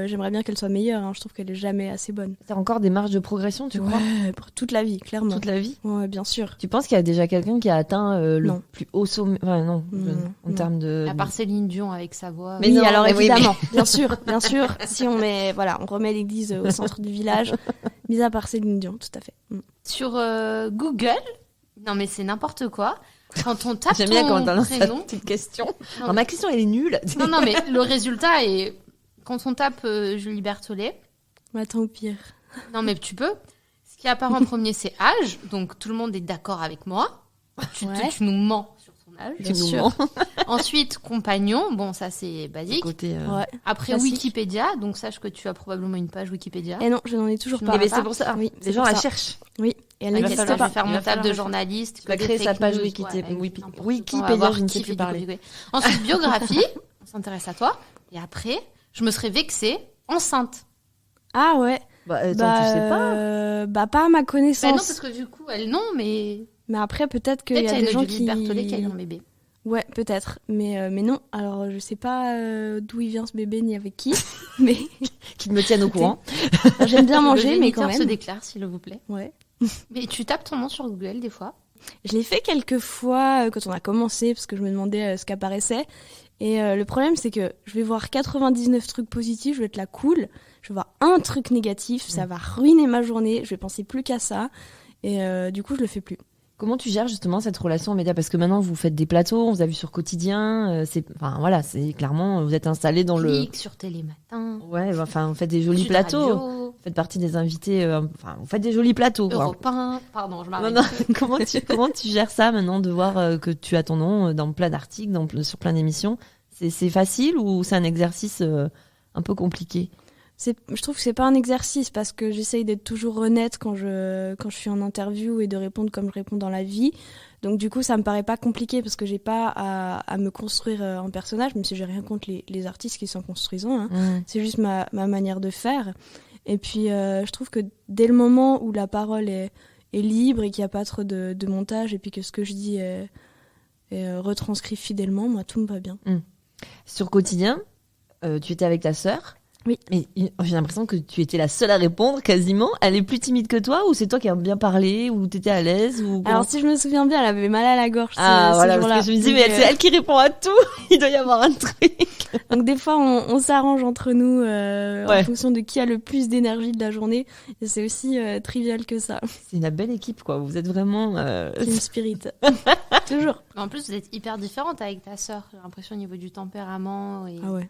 j'aimerais bien qu'elle soit meilleure. Hein. Je trouve qu'elle est jamais assez bonne. T'as encore des marges de progression, tu crois? Ouais, pour toute la vie, clairement. Toute la vie? Ouais, bien sûr. Tu penses qu'il y a déjà quelqu'un qui a atteint le Non. plus haut sommet? Enfin, non, en non. termes de. À part Céline Dion avec sa voix. Mais Oui, non, alors mais oui, évidemment, bien sûr. Si on remet l'église au centre du village, Mis à part Céline Dion, tout à fait. Sur Google, non mais c'est n'importe quoi. Quand on tape J'aime bien quand ton on lance cette prénom, petite question. Non. Alors, ma question, elle est nulle. non mais le résultat est quand on tape Julie Berthollet. Mais attends, au pire. Non mais tu peux. Ce qui apparaît en premier, c'est âge. Donc tout le monde est d'accord avec moi. Ouais. Tu nous mens sur ton âge. Tu nous sûr. mens. Ensuite, compagnon. Bon, ça c'est basique. Côté, Ouais. Après, classique. Wikipédia. Donc sache que tu as probablement une page Wikipédia. Et non, je n'en ai toujours Tu pas. n'en Eh ben, pas. c'est pour ça. Oui, Les c'est gens pour la ça. cherchent. Oui, et elle Il va n'existe falloir pas. faire Il mon va table de falloir- journaliste. Tu vas que des créer sa fake page news, Wikipédia. avec Wiki- n'importe Wikipédia, quoi. On va voir je ne qui sais fait plus du parler. copier-coller. Ensuite, biographie. On s'intéresse à toi. Et après, je me serais vexée. Enceinte. Ah ouais. Bah, attends, tu sais pas. Pas à ma Ben connaissance. non, parce que du coup, elle non, mais Mais après, peut-être qu'il peut-être y a qu'il y a des une gens Julie qui... Berthollet qui a eu un bébé. Ouais, peut-être. Mais non. Alors, je sais pas d'où il vient ce bébé ni avec qui. Mais Qu'ils me tiennent au courant. j'aime bien manger, Le mais quand géniteur se même. déclare, s'il vous plaît. Ouais. Mais tu tapes ton nom sur Google des fois. Je l'ai fait quelques fois quand on a commencé, parce que je me demandais ce qu'apparaissait. Et le problème, c'est que je vais voir 99 trucs positifs, je vais être là cool. Je vais voir un truc négatif, ça va ruiner ma journée, je vais penser plus qu'à ça. Et du coup, je le fais plus. Comment tu gères justement cette relation aux médias? Parce que maintenant, vous faites des plateaux, on vous a vu sur Quotidien. C'est clairement, vous êtes installé dans le. Clique sur Télématin. Ouais, enfin, vous faites des jolis Sud plateaux. Radio, Vous faites partie des invités. Vous faites des jolis plateaux. Quoi. Europe 1. Pardon, je Non, m'arrête. non, comment tu gères ça maintenant de voir que tu as ton nom dans plein d'articles, sur plein d'émissions? C'est facile ou c'est un exercice un peu compliqué? Je trouve que c'est pas un exercice parce que j'essaye d'être toujours honnête quand je suis en interview et de répondre comme je réponds dans la vie. Donc du coup, ça me paraît pas compliqué parce que j'ai pas à me construire en personnage, même si j'ai rien contre les artistes qui s'en construisent un, hein. C'est juste ma manière de faire. Et puis, je trouve que dès le moment où la parole est libre et qu'il n'y a pas trop de montage et puis que ce que je dis est retranscrit fidèlement, moi, tout me va bien. Sur Quotidien, tu étais avec ta sœur. Oui. Mais j'ai l'impression que tu étais la seule à répondre quasiment. Elle est plus timide que toi ou c'est toi qui as bien parlé ou t'étais à l'aise ou Alors, si je me souviens bien, elle avait mal à la gorge Ah ce voilà, jour-là. parce que je me disais, Donc, mais c'est elle qui répond à tout. Il doit y avoir un truc. Donc des fois, on s'arrange entre nous Ouais. en fonction de qui a le plus d'énergie de la journée. Et c'est aussi trivial que ça. C'est une belle équipe, quoi. Vous êtes vraiment. C'est une spirit. Toujours. En plus, vous êtes hyper différente avec ta sœur. J'ai l'impression au niveau du tempérament. Et... Ah ouais.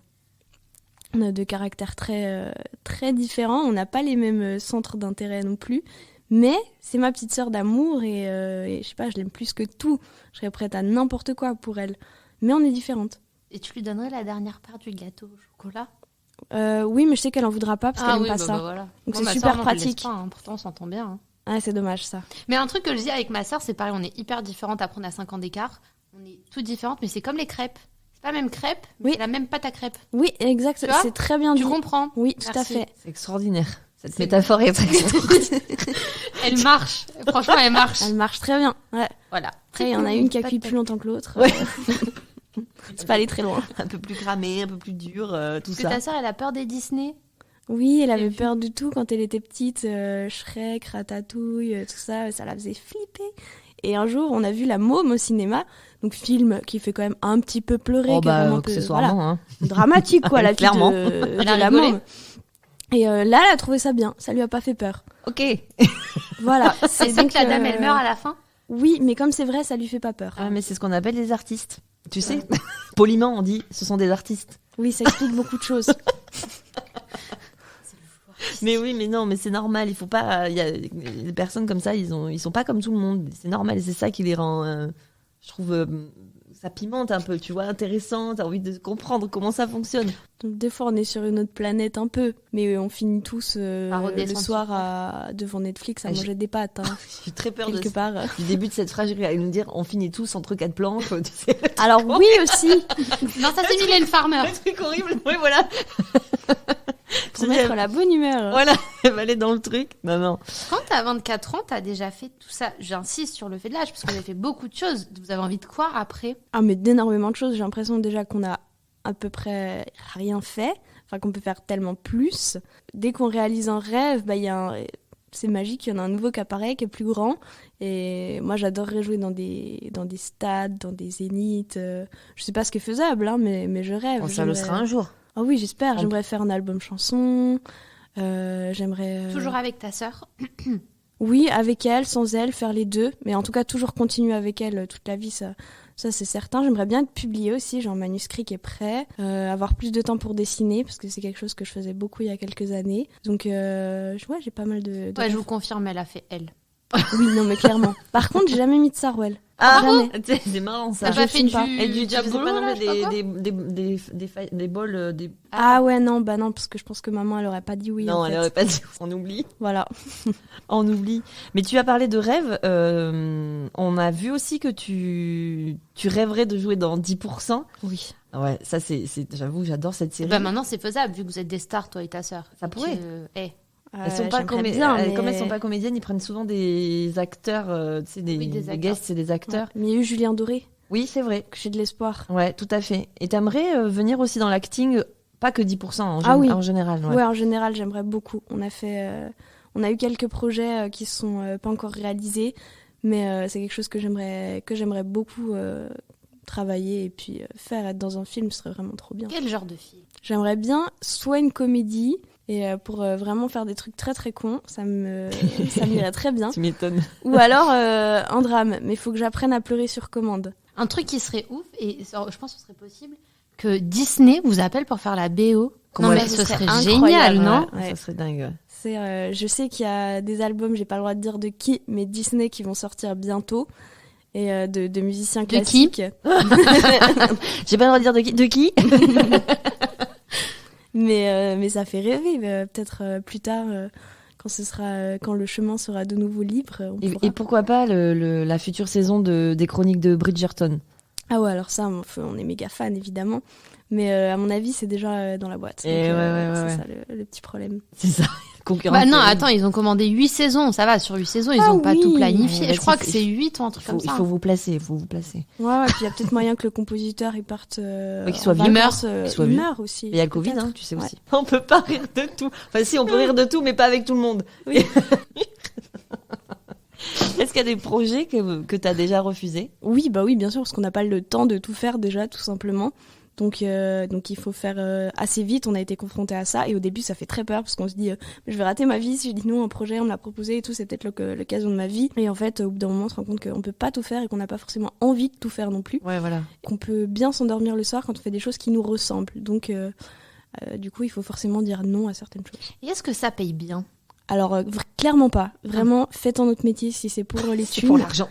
On a deux caractères très différents. On n'a pas les mêmes centres d'intérêt non plus. Mais c'est ma petite sœur d'amour et je sais pas, je l'aime plus que tout. Je serais prête à n'importe quoi pour elle. Mais on est différentes. Et tu lui donnerais la dernière part du gâteau au chocolat? Oui, mais je sais qu'elle en voudra pas parce qu'elle aime pas ça. Voilà. Donc Moi, c'est ma super sœur, non, je le laisse pratique. pas, hein. Pourtant, on s'entend bien. Hein. Ah, c'est dommage ça. Mais un truc que je dis avec ma sœur, c'est pareil, on est hyper différentes. Après, on a 5 ans d'écart. On est toutes différentes, mais c'est comme les crêpes. C'est pas la même crêpe, mais Oui. c'est la même pâte à crêpes. Oui, exact. Tu vois C'est très bien Tu dit. comprends? Oui, tout à Merci. fait. C'est extraordinaire. Cette C'est métaphore est extraordinaire. Elle marche. Franchement, elle marche. Elle marche très bien. Ouais. Voilà. Après, il y en a une qui a cuit plus longtemps que l'autre. Ouais. C'est pas aller très loin. Un peu plus cramé, un peu plus dur, tout Parce que ça. ta sœur, elle a peur des Disney. Oui, elle avait vu. peur du tout quand elle était petite. Shrek, Ratatouille, tout ça, ça la faisait flipper. Et un jour, on a vu La Môme au cinéma, donc film qui fait quand même un petit peu pleurer, Oh qui est vraiment accessoirement, voilà, hein. dramatique quoi, la vie Clairement. de Elle a La rigolé. Môme. Et là, elle a trouvé ça bien, ça lui a pas fait peur. Ok. Voilà. C'est ça donc, que la dame, elle meurt à la fin. Oui, mais comme c'est vrai, ça lui fait pas peur. Ah, mais c'est ce qu'on appelle les artistes. Tu sais, poliment, on dit, ce sont des artistes. Oui, ça explique beaucoup de choses. Mais oui, mais non, mais c'est normal. Il faut pas. Il y a des personnes comme ça, ils sont pas comme tout le monde. C'est normal, et c'est ça qui les rend. Je trouve ça pimente un peu. Tu vois, intéressant. T'as envie de comprendre comment ça fonctionne. Donc, des fois, on est sur une autre planète un peu, mais on finit tous À le redescendre soir devant Netflix à Ah, manger des pâtes, hein, J'ai très peur quelque part. du début de cette phrase. J'allais nous dire, on finit tous entre quatre planches. Tu sais, Alors oui aussi, Non, ça c'est Mylène Farmer. le truc horrible. Oui, voilà. pour mettre la bonne humeur. Voilà, elle va aller dans le truc. Non, non. Quand t'as 24 ans, t'as déjà fait tout ça. J'insiste sur le fait de l'âge, parce que vous avez fait beaucoup de choses. Vous avez envie de quoi après? Ah mais d'énormément de choses, j'ai l'impression déjà qu'on a à peu près rien fait, enfin qu'on peut faire tellement plus. Dès qu'on réalise un rêve, bah, c'est magique, il y en a un nouveau qui apparaît, qui est plus grand. Et moi j'adorerais jouer dans des stades, dans des zéniths. Je sais pas ce qui est faisable, hein, mais je rêve. Bon, ça le J'aimerais- sera un jour. Ah oui, j'espère. On- J'aimerais faire un album chanson. J'aimerais... Toujours avec ta sœur. Oui, avec elle, sans elle, faire les deux. Mais en tout cas, toujours continuer avec elle toute la vie, ça c'est certain. J'aimerais bien être publiée aussi. J'ai un manuscrit qui est prêt. Avoir plus de temps pour dessiner, parce que c'est quelque chose que je faisais beaucoup il y a quelques années. Donc, j'ai pas mal de Ouais, je vous confirme, elle a fait elle. Oui, non, mais clairement. Par contre, j'ai jamais mis de Sarwell. Ah, jamais. c'est marrant ça. T'as pas fait filme pas. Et tu faisais diabolo, pas non là, plus je sais pas quoi des bols, des... Ah ouais, non, parce que je pense que maman, elle aurait pas dit oui. Non, en elle fait. aurait pas dit. On oublie. Voilà. On oublie. Mais tu as parlé de rêve. On a vu aussi que tu rêverais de jouer dans 10%. Oui. Ouais, ça j'avoue, j'adore cette série. Bah maintenant, c'est faisable, vu que vous êtes des stars, toi et ta sœur. Ça pourrait. Elles Elles sont pas bien, mais... Comme elles sont pas comédiennes, ils prennent souvent des acteurs, tu sais, des acteurs. guests, c'est des acteurs. Mais il y a eu Julien Doré, Oui, c'est vrai. que j'ai de l'espoir. Ouais, tout à fait. Et t'aimerais venir aussi dans l'acting, pas que 10% Oui. en général. Ouais, en général, j'aimerais beaucoup. On a eu quelques projets qui sont pas encore réalisés, mais c'est quelque chose que j'aimerais beaucoup travailler et puis faire. Être dans un film, ce serait vraiment trop bien. Quel genre de fille? J'aimerais bien soit une comédie, et pour vraiment faire des trucs très très cons, ça m'irait très bien. Tu m'étonnes. Ou alors un drame, mais il faut que j'apprenne à pleurer sur commande. Un truc qui serait ouf, et je pense que ce serait possible, que Disney vous appelle pour faire la BO. Comment Non mais elle- ce serait incroyable, génial, non? Ouais. Ça serait dingue. Ouais. Je sais qu'il y a des albums, j'ai pas le droit de dire de qui, mais Disney qui vont sortir bientôt. Et de musiciens De qui classiques. J'ai pas le droit de dire de qui. Mais ça fait rêver. Peut-être plus tard, quand le chemin sera de nouveau libre, on pourra. Et pourquoi pas la future saison des chroniques de Bridgerton. Ah ouais, alors ça, on est méga fan évidemment. Mais à mon avis, c'est déjà dans la boîte. Et Donc, ouais. c'est ça le petit problème. C'est ça, concurrence. Bah non, attends, ils ont commandé 8 saisons, ça va, sur 8 saisons, ils Ah ont pas oui. tout planifié. Ouais, Je crois bah, que si, c'est 8 ou un truc comme Il ça. faut vous placer. Ouais, puis il y a peut-être moyen que le compositeur il parte. qu'il soit en vieux. vacances, Qu'il soit il vieux. meurt aussi. Et il y a le Covid, peut-être. hein, tu sais Ouais. aussi. On peut pas rire de tout. Enfin si, on peut rire de tout, mais pas avec tout le monde. Oui. Est-ce qu'il y a des projets que tu as déjà refusés? Oui, bien sûr, parce qu'on n'a pas le temps de tout faire déjà, tout simplement. Donc il faut faire assez vite. On a été confrontés à ça et au début ça fait très peur parce qu'on se dit je vais rater ma vie si je dis non à un projet, on me l'a proposé et tout, c'est peut-être l'occasion de ma vie. Et en fait au bout d'un moment on se rend compte qu'on peut pas tout faire et qu'on n'a pas forcément envie de tout faire non plus. Ouais, voilà. Qu'on peut bien s'endormir le soir quand on fait des choses qui nous ressemblent. Donc du coup il faut forcément dire non à certaines choses. Et est-ce que ça paye bien? Alors clairement pas. Vraiment faites un autre métier si c'est pour les C'est thunes. pour l'argent.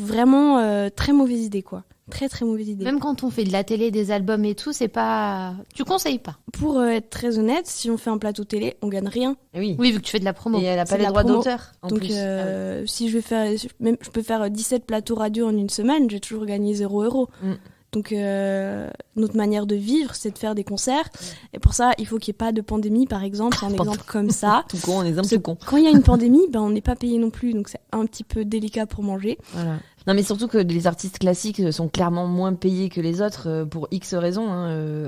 Vraiment très mauvaise idée quoi. Très très mauvaise idée. Même quand on fait de la télé, des albums et tout, c'est pas... Tu conseilles pas? Pour être très honnête, si on fait un plateau télé, on gagne rien. Oui. Oui, vu que tu fais de la promo. Et elle a C'est pas de les la droits promo. d'auteur en Donc plus. si je peux faire 17 plateaux radio en une semaine, j'ai toujours gagné 0 €. Mm. Donc notre manière de vivre, c'est de faire des concerts. Et pour ça, il faut qu'il n'y ait pas de pandémie, par exemple. C'est un exemple comme ça. Tout con, un exemple Parce que tout con. Quand il y a une pandémie, on n'est pas payé non plus, donc c'est un petit peu délicat pour manger. Voilà. Non, mais surtout que les artistes classiques sont clairement moins payés que les autres pour X raisons.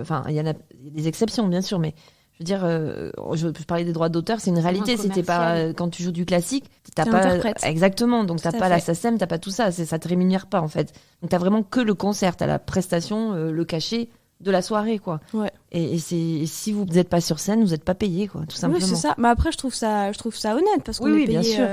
Enfin, il y a des exceptions, bien sûr, mais je veux dire, je parlais des droits d'auteur, c'est une réalité. moins C'était pas commercial. quand tu joues du classique, t'as T'es pas interprète. exactement. Donc t'as Tout à pas fait. la SACEM, t'as pas tout ça. Ça te rémunère pas en fait. Donc t'as vraiment que le concert, t'as la prestation, le cachet de la soirée, quoi. Ouais. Et si vous n'êtes pas sur scène, vous n'êtes pas payé, quoi, tout simplement. Oui, c'est ça. Mais après, je trouve ça honnête parce qu'on Oui, est oui, payé. bien sûr.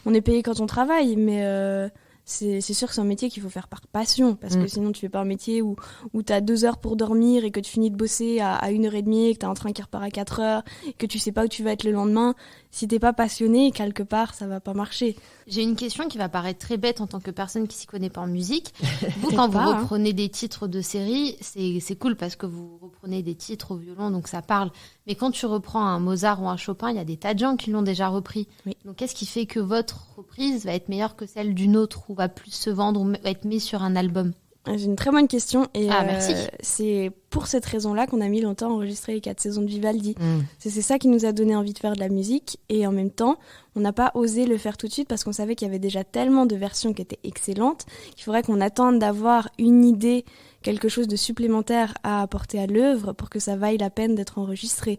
On est payé quand on travaille, mais c'est sûr que c'est un métier qu'il faut faire par passion parce que sinon tu fais pas un métier où t'as 2 heures pour dormir et que tu finis de bosser à 1h30 et que t'as un train qui repart à 4 heures et que tu sais pas où tu vas être le lendemain. Si t'es pas passionné, quelque part, ça va pas marcher. J'ai une question qui va paraître très bête en tant que personne qui s'y connaît pas en musique. Vous, quand vous pas, hein. reprenez des titres de séries, c'est cool parce que vous reprenez des titres au violon, donc ça parle. Mais quand tu reprends un Mozart ou un Chopin, il y a des tas de gens qui l'ont déjà repris. Oui. Donc qu'est-ce qui fait que votre reprise va être meilleure que celle d'une autre ou va plus se vendre ou va être mise sur un album? C'est une très bonne question et Merci. c'est pour cette raison-là qu'on a mis longtemps à enregistrer les 4 saisons de Vivaldi. Mm. C'est ça qui nous a donné envie de faire de la musique et en même temps, on n'a pas osé le faire tout de suite parce qu'on savait qu'il y avait déjà tellement de versions qui étaient excellentes qu'il faudrait qu'on attende d'avoir une idée, quelque chose de supplémentaire à apporter à l'œuvre pour que ça vaille la peine d'être enregistré.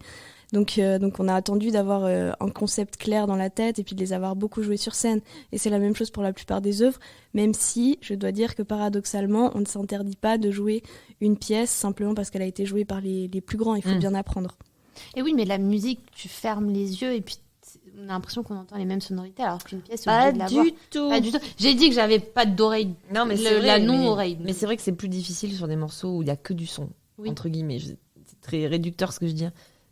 Donc on a attendu d'avoir un concept clair dans la tête et puis de les avoir beaucoup joués sur scène. Et c'est la même chose pour la plupart des œuvres, même si je dois dire que paradoxalement, on ne s'interdit pas de jouer une pièce simplement parce qu'elle a été jouée par les plus grands. Il faut bien apprendre. Et oui, mais la musique, tu fermes les yeux et puis on a l'impression qu'on entend les mêmes sonorités alors qu'une pièce, c'est Pas obligé de l'avoir. du tout. Pas du tout. J'ai dit que j'avais pas d'oreille. Non, mais Le- c'est vrai, la non-oreille. Mais c'est vrai que c'est plus difficile sur des morceaux où il y a que du son, Oui. entre guillemets. C'est très réducteur ce que je dis.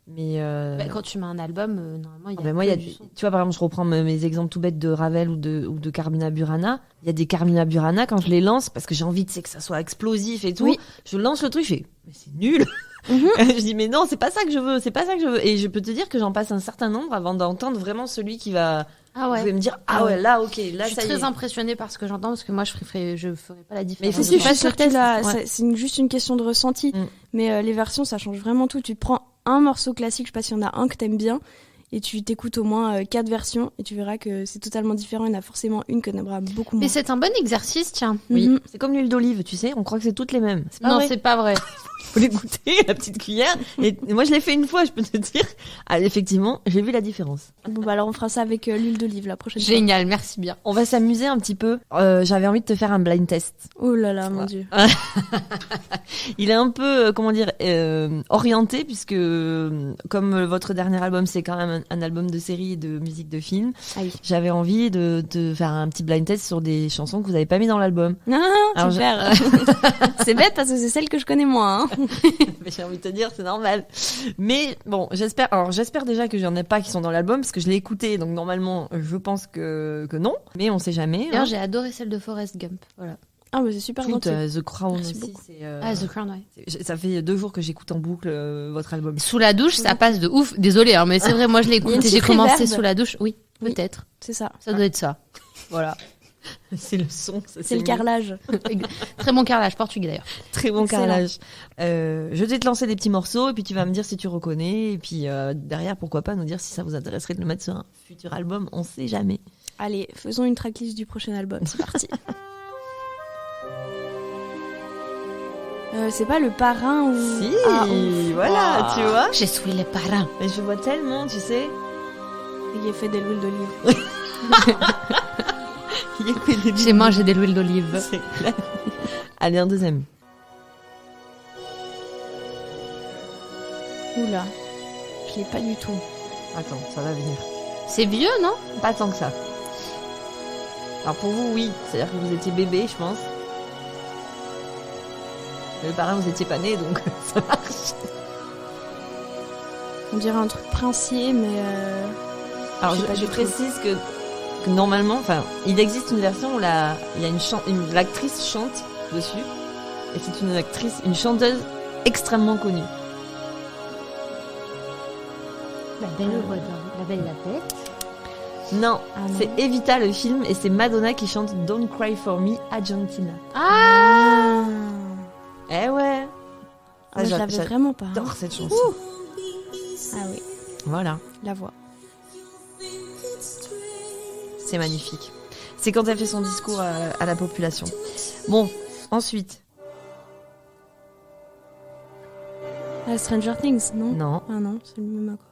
Mais Bah, quand tu mets un album, normalement, il y a, moi, il y a que du son. tu vois, par exemple, je reprends mes exemples tout bêtes de Ravel ou de Carmina Burana. Il y a des Carmina Burana, quand je les lance, parce que j'ai envie, tu sais, que ça soit explosif et tout, Oui. je lance le truc, je fais, mais c'est nul. Mhm. Je dis, mais non, c'est pas ça que je veux, c'est pas ça que je veux. Et je peux te dire que j'en passe un certain nombre avant d'entendre vraiment celui qui va, Ah vous ouais. allez me dire, ah ouais, là, ok, là, Je suis ça y est. très impressionnée par ce que j'entends parce que moi, je ferais pas la différence. faut Je suis pas pas sur sûre que test. c'est juste une question de ressenti. Mm. Mais les versions, ça change vraiment tout. Tu prends un morceau classique, je sais pas s'il y en a un que t'aimes bien, et tu t'écoutes au moins 4 versions, et tu verras que c'est totalement différent. Il y en a forcément une que t'aimeras beaucoup moins. Mais c'est un bon exercice, tiens. Oui, Mhm. c'est comme l'huile d'olive, tu sais, on croit que c'est toutes les mêmes. C'est pas Non, vrai. c'est pas vrai. Faut les goûter, la petite cuillère. Et moi, je l'ai fait une fois, je peux te dire. Ah, effectivement, j'ai vu la différence. Bon, bah alors on fera ça avec l'huile d'olive la prochaine fois. Génial, merci bien. On va s'amuser un petit peu. J'avais envie de te faire un blind test. Oh là là, mon Ouais. Dieu. Il est un peu, comment dire, orienté, puisque comme votre dernier album, c'est quand même un album de série et de musique de film, Ah oui. j'avais envie de faire un petit blind test sur des chansons que vous n'avez pas mis dans l'album. Alors, Super. C'est bête parce que c'est celle que je connais moins. Hein. Mais j'ai envie de te dire, c'est normal. Mais bon, j'espère déjà que j'en ai pas qui sont dans l'album, parce que je l'ai écouté, donc normalement, je pense que non. Mais on sait jamais. D'ailleurs, hein. j'ai adoré celle de Forrest Gump. Voilà. Ah, mais c'est super Toute, gentil. The Crown Merci aussi. beaucoup. C'est, Ah, The Crown, ouais. ça fait 2 jours que j'écoute en boucle votre album. Sous la douche, ça passe de ouf. Désolée, hein, mais c'est vrai, moi je l'ai Il y a une écouté. J'ai petite commencé reverb. sous la douche. Oui, Oui. peut-être. C'est ça. Ça doit être ça. Voilà. C'est le son. ça, C'est le mieux. carrelage. Très bon carrelage portugais d'ailleurs. Très bon Excellent. carrelage. Je vais te lancer des petits morceaux et puis tu vas me dire si tu reconnais. Et puis derrière, pourquoi pas nous dire si ça vous intéresserait de le mettre sur un futur album. On sait jamais. Allez, faisons une tracklist du prochain album. C'est parti. C'est pas le parrain ou... Si, Ah, ouf. voilà, Ah. tu vois. Je suis les parrains. Mais je vois tellement, tu sais. Il a fait de l'huile d'olive. Il y a que des J'ai mangé de l'huile d'olive. C'est clair. Allez, un deuxième. Oula. Je l'ai pas du tout. Attends, ça va venir. C'est vieux, non? Pas tant que ça. Alors pour vous, oui. C'est-à-dire que vous étiez bébé, je pense. Mais le parrain, vous étiez pas né, donc ça marche. On dirait un truc princier, mais... Alors Je sais pas je du tout. précise que normalement, enfin, il existe une version où il y a l'actrice chante dessus, et c'est une chanteuse extrêmement connue. La Belle au bois dormant. La Belle et la Bête. Non, Ah non. c'est Evita le film, et c'est Madonna qui chante Don't Cry for Me, Argentina. Ah! Eh ouais. Ah, moi, je l'avais vraiment pas. hein. J'adore cette chanson. Ah oui, Voilà, la voix. c'est magnifique. C'est quand elle fait son discours à la population. Bon, ensuite, Ah, Stranger Things, non non. Ah non, c'est le même accord.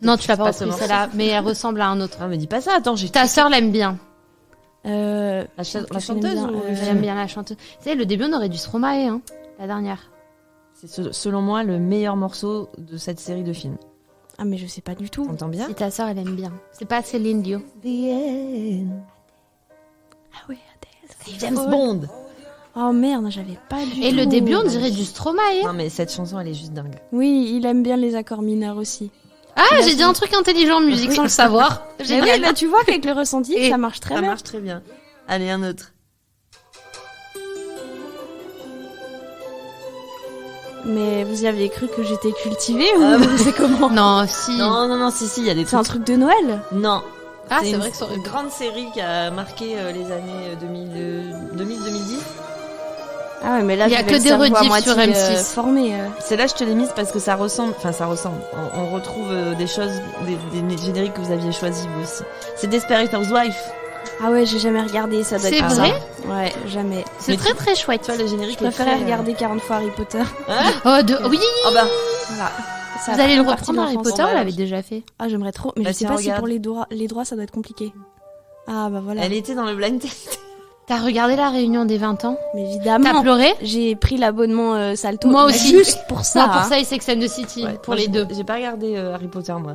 Non, tu l'as pas Pas ce repris morceau. celle-là, mais elle ressemble à un autre. Non, me dis pas ça. Attends, j'ai Ta sœur l'aime bien. Euh, la que je l'aime chanteuse bien, ou le J'aime film bien la chanteuse. Tu sais, le début, on aurait dû se Stromae, hein, la dernière. C'est selon moi le meilleur morceau de cette série de films. Ah, mais je sais pas du tout. T'entends bien? Si ta sœur, elle aime bien. C'est pas Céline Dion. Ah oui, James Bond. Oh merde, j'avais pas du tout. Et le début, on dirait du Stromae. Non mais cette chanson elle est juste dingue. Oui, il aime bien les accords mineurs aussi. Ah, j'ai dit un truc intelligent en musique sans le savoir. Mais Génial. oui, là, tu vois qu'avec le ressenti, Et ça marche très Ça bien. marche très bien. Allez un autre. Mais vous y avez cru que j'étais cultivée ou Ah bah. c'est comment Non, si. Non si il y a des C'est un trucs. truc de Noël. Non. Ah, c'est une vrai que ça aurait pu. grande série qui a marqué les années 2000-2010. Ah ouais, mais là, Il y a j'avais que le des cerveau à rediffs moitié, sur M6. formé. Celle-là, je te l'ai mise parce que ça ressemble. Enfin, ça ressemble. On retrouve des choses, des génériques que vous aviez choisis vous aussi. C'est Desperate Housewives. Ah ouais, j'ai jamais regardé, ça doit C'est être vrai ça. Ouais, jamais. C'est Mais très très chouette. Tu vois, le générique. Je préférais est très, regarder 40 fois Harry Potter. Oh, oui. Oh bah. Voilà. Ça Vous a allez fait le partie de reprendre Harry l'enfance. Potter, Bon, on bah, l'avait déjà fait. Ah, j'aimerais trop, mais Bah, je sais tiens, pas si regarde. pour les droits, ça doit être compliqué. Ah bah voilà. Elle était dans le blind test. T'as regardé la réunion des 20 ans? Mais T'as évidemment, pleuré? j'ai pris l'abonnement Salto. Moi aussi. Juste pour ça. Moi, pour ça et Sex and the City, Ouais, pour moi, les deux. J'ai pas regardé Harry Potter, moi.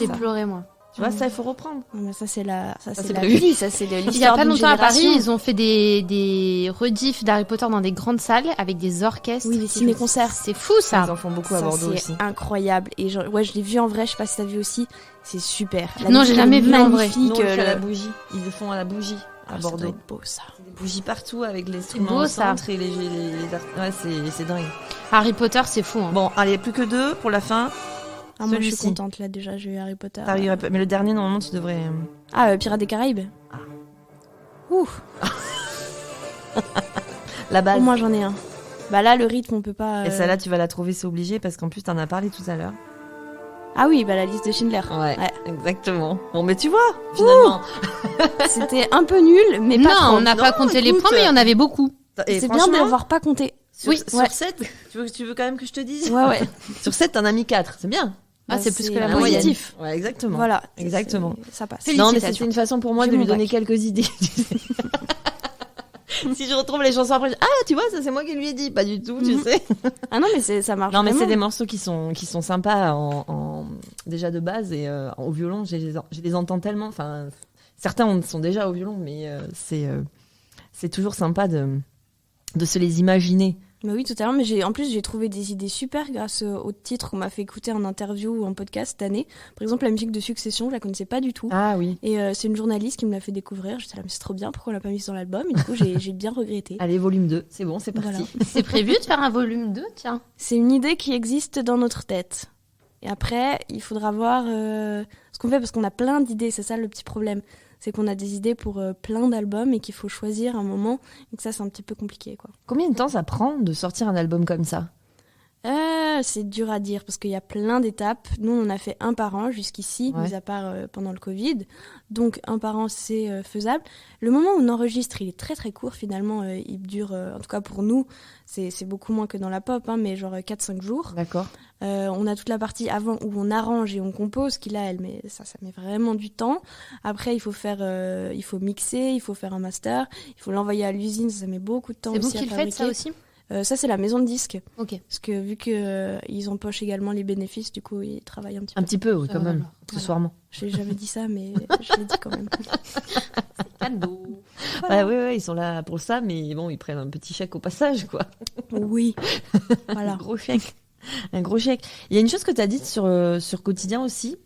J'ai pleuré, moi. Tu vois, ça, il faut reprendre. Non, mais ça c'est la c'est la prévu. vie, ça c'est l'histoire Il y a pas d'une longtemps à Paris, génération. ils ont fait des rediffs d'Harry Potter dans des grandes salles avec des orchestres. Oui, des ciné-concerts. C'est fou, Ils ça. en font beaucoup à Ça, Bordeaux c'est aussi. incroyable. Et ouais, je l'ai vu en vrai, je sais pas si t'as vu aussi. C'est super. La Non, musique j'ai jamais est vu en vrai. magnifique. Nous, on le fait à la le- bougie. Ils le font à la bougie à Ah, ça Bordeaux. doit être beau ça. Des bougies partout avec les C'est beau, instruments au ça. centre et ouais, c'est dingue. Harry Potter, c'est fou. Hein. Bon, allez, plus que 2 pour la fin. Ah, moi je suis Celui-ci. contente là déjà, j'ai eu Harry Potter. Mais le dernier, normalement, tu devrais. Ah, Pirates des Caraïbes. Ah. Ouh, La base. au moins j'en ai un. Bah là, le rythme, on peut pas. Et celle-là, tu vas la trouver, c'est obligé, parce qu'en plus, t'en as parlé tout à l'heure. Ah oui, bah la liste de Schindler. Ouais, Ouais. exactement. Bon, mais tu vois, finalement. C'était un peu nul, mais pas Non, trop. on n'a pas Non, compté les écoute, points, mais il y en avait beaucoup. Et C'est bien de franchement, l'avoir pas compté. Sur, Oui, sur ouais. 7, tu veux quand même que je te dise Ouais, ouais. Sur 7, t'en as mis 4, c'est bien. Ah, c'est plus que la moyenne. positif. Ouais, exactement. Voilà. Exactement. Ça passe. Félicitations. Non, mais c'était une façon pour moi J'ai de lui mon donner bac. quelques idées. Si je retrouve les chansons après, ah, tu vois, ça c'est moi qui lui ai dit, pas du tout, tu Mhm. sais. Ah non, mais ça marche. Non, mais c'est vraiment. des morceaux qui sont sympas déjà de base et au violon, je les entends tellement. Enfin, certains sont déjà au violon, mais c'est toujours sympa de se les imaginer. Bah oui, totalement. Mais en plus, j'ai trouvé des idées super grâce au titre qu'on m'a fait écouter en interview ou en podcast cette année. Par exemple, la musique de Succession, je la connaissais pas du tout. Ah oui. Et c'est une journaliste qui me l'a fait découvrir. J'étais là, mais c'est trop bien, pourquoi on l'a pas mise dans l'album? Et du coup, j'ai bien regretté. Allez, volume 2, c'est bon, c'est parti. Voilà. C'est prévu de faire un volume 2, tiens. C'est une idée qui existe dans notre tête. Et après, il faudra voir ce qu'on fait parce qu'on a plein d'idées. C'est ça le petit problème. C'est qu'on a des idées pour plein d'albums et qu'il faut choisir un moment. Et que ça, c'est un petit peu compliqué, quoi. Combien de temps ça prend de sortir un album comme ça? C'est dur à dire parce qu'il y a plein d'étapes. Nous, on a fait un par an jusqu'ici, Ouais. mis à part pendant le Covid. Donc, un par an, c'est faisable. Le moment où on enregistre, il est très très court finalement. Il dure, en tout cas pour nous, c'est beaucoup moins que dans la pop, hein, mais genre 4-5 jours. D'accord. On a toute la partie avant où on arrange et on compose, qui là, ça met vraiment du temps. Après, il faut mixer, il faut faire un master, il faut l'envoyer à l'usine, ça met beaucoup de temps C'est vous aussi qui à le faites, ça fabriquer. aussi? Ça, c'est la maison de disques. Ok. Parce que vu qu'ils empochent également les bénéfices, du coup, ils travaillent un petit peu. Un petit peu, oui, quand même, Voilà. accessoirement. J'ai jamais dit ça, mais je l'ai dit quand même. Cadeau. Ouais, ouais, ils sont là pour ça, mais bon, ils prennent un petit chèque au passage, quoi. Oui. Un Voilà. gros chèque. Un gros chèque. Il y a une chose que tu as dite sur Quotidien aussi,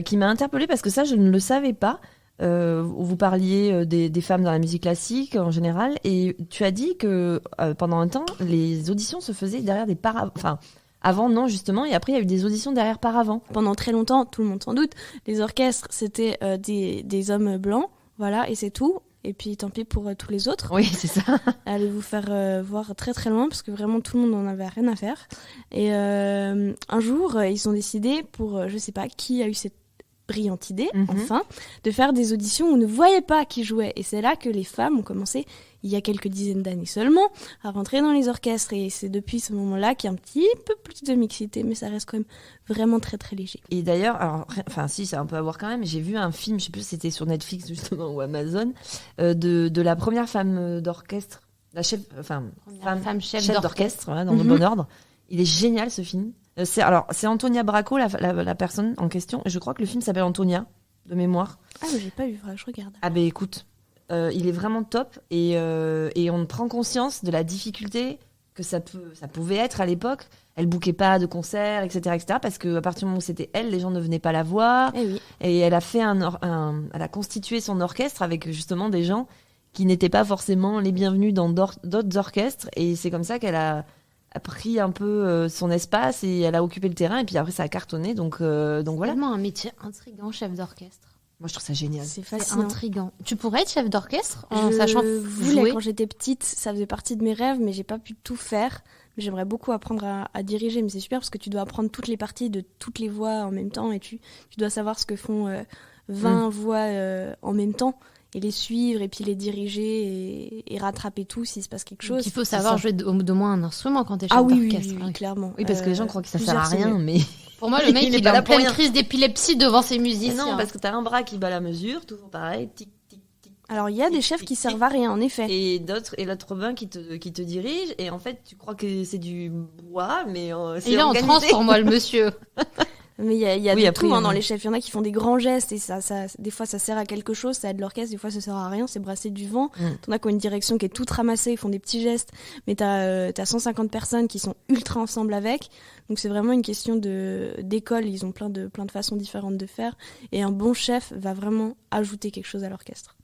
qui m'a interpellée parce que ça, je ne le savais pas. Vous parliez des femmes dans la musique classique en général, et tu as dit que pendant un temps, les auditions se faisaient derrière des paravents. Enfin, avant, non, justement, et après, il y a eu des auditions derrière paravents. Pendant très longtemps, tout le monde s'en doute, les orchestres, c'était des hommes blancs, voilà, et c'est tout. Et puis tant pis pour tous les autres. Oui, c'est ça. Allez vous faire voir très très loin parce que vraiment tout le monde n'en avait rien à faire. Et un jour, ils ont décidé pour, je sais pas qui a eu cette brillante idée, Mhm. enfin, de faire des auditions où on ne voyait pas qui jouait. Et c'est là que les femmes ont commencé, il y a quelques dizaines d'années seulement, à rentrer dans les orchestres. Et c'est depuis ce moment-là qu'il y a un petit peu plus de mixité, mais ça reste quand même vraiment très très léger. Et d'ailleurs, alors, enfin, si, ça a un peu à voir quand même, j'ai vu un film, je sais plus si c'était sur Netflix justement ou Amazon, de la première femme d'orchestre, la chef, enfin, Femme chef chef d'orchestre. d'orchestre, voilà, dans le Mhm. bon ordre. Il est génial ce film. C'est Antonia Bracco, la personne en question. Et je crois que le film s'appelle Antonia, de mémoire. Ah, mais j'ai pas vu, faudrait que je regarde. Ah ben écoute, il est vraiment top et on prend conscience de la difficulté que ça pouvait être à l'époque. Elle bouquait pas de concerts, etc., parce que à partir du moment où c'était elle, les gens ne venaient pas la voir. Eh oui. Et elle a fait elle a constitué son orchestre avec justement des gens qui n'étaient pas forcément les bienvenus dans d'autres orchestres. Et c'est comme ça qu'elle a pris un peu son espace et elle a occupé le terrain. Et puis après, ça a cartonné. Donc voilà. Vraiment un métier intriguant, chef d'orchestre. Moi, je trouve ça génial. C'est C'est fascinant. intriguant. Tu pourrais être chef d'orchestre en Je sachant voulais jouer. quand j'étais petite, ça faisait partie de mes rêves, mais j'ai pas pu tout faire. Mais j'aimerais beaucoup apprendre à diriger, mais c'est super parce que tu dois apprendre toutes les parties de toutes les voix en même temps et tu dois savoir ce que font 20 voix en même temps et les suivre et puis les diriger et rattraper tout s'il se passe quelque chose. Donc, il faut c'est savoir ça. jouer de moins un instrument quand t'es chef Ah oui, d'orchestre. oui, clairement. Oui, parce que les gens croient que ça sert à plusieurs, c'est rien, mieux. mais Pour moi, le mec, Il est il pas est là en pour pleine rien. crise d'épilepsie devant ses musiciens. non, parce que t'as un bras qui bat la mesure, toujours pareil, tic tic tic Alors, il y a des chefs qui servent à rien, en effet. Et l'autre bain qui te dirige, et en fait, tu crois que c'est du bois, mais c'est Il est en organisé. transe pour moi, le monsieur. Mais il y a Oui, de après, tout dans les chefs. Il y en a qui font des grands gestes et ça, des fois ça sert à quelque chose, ça aide l'orchestre, des fois ça sert à rien, c'est brasser du vent. T'en as qui ont une direction qui est toute ramassée, ils font des petits gestes, mais t'as 150 personnes qui sont ultra ensemble avec. Donc c'est vraiment une question d'école, ils ont plein de façons différentes de faire. Et un bon chef va vraiment ajouter quelque chose à l'orchestre.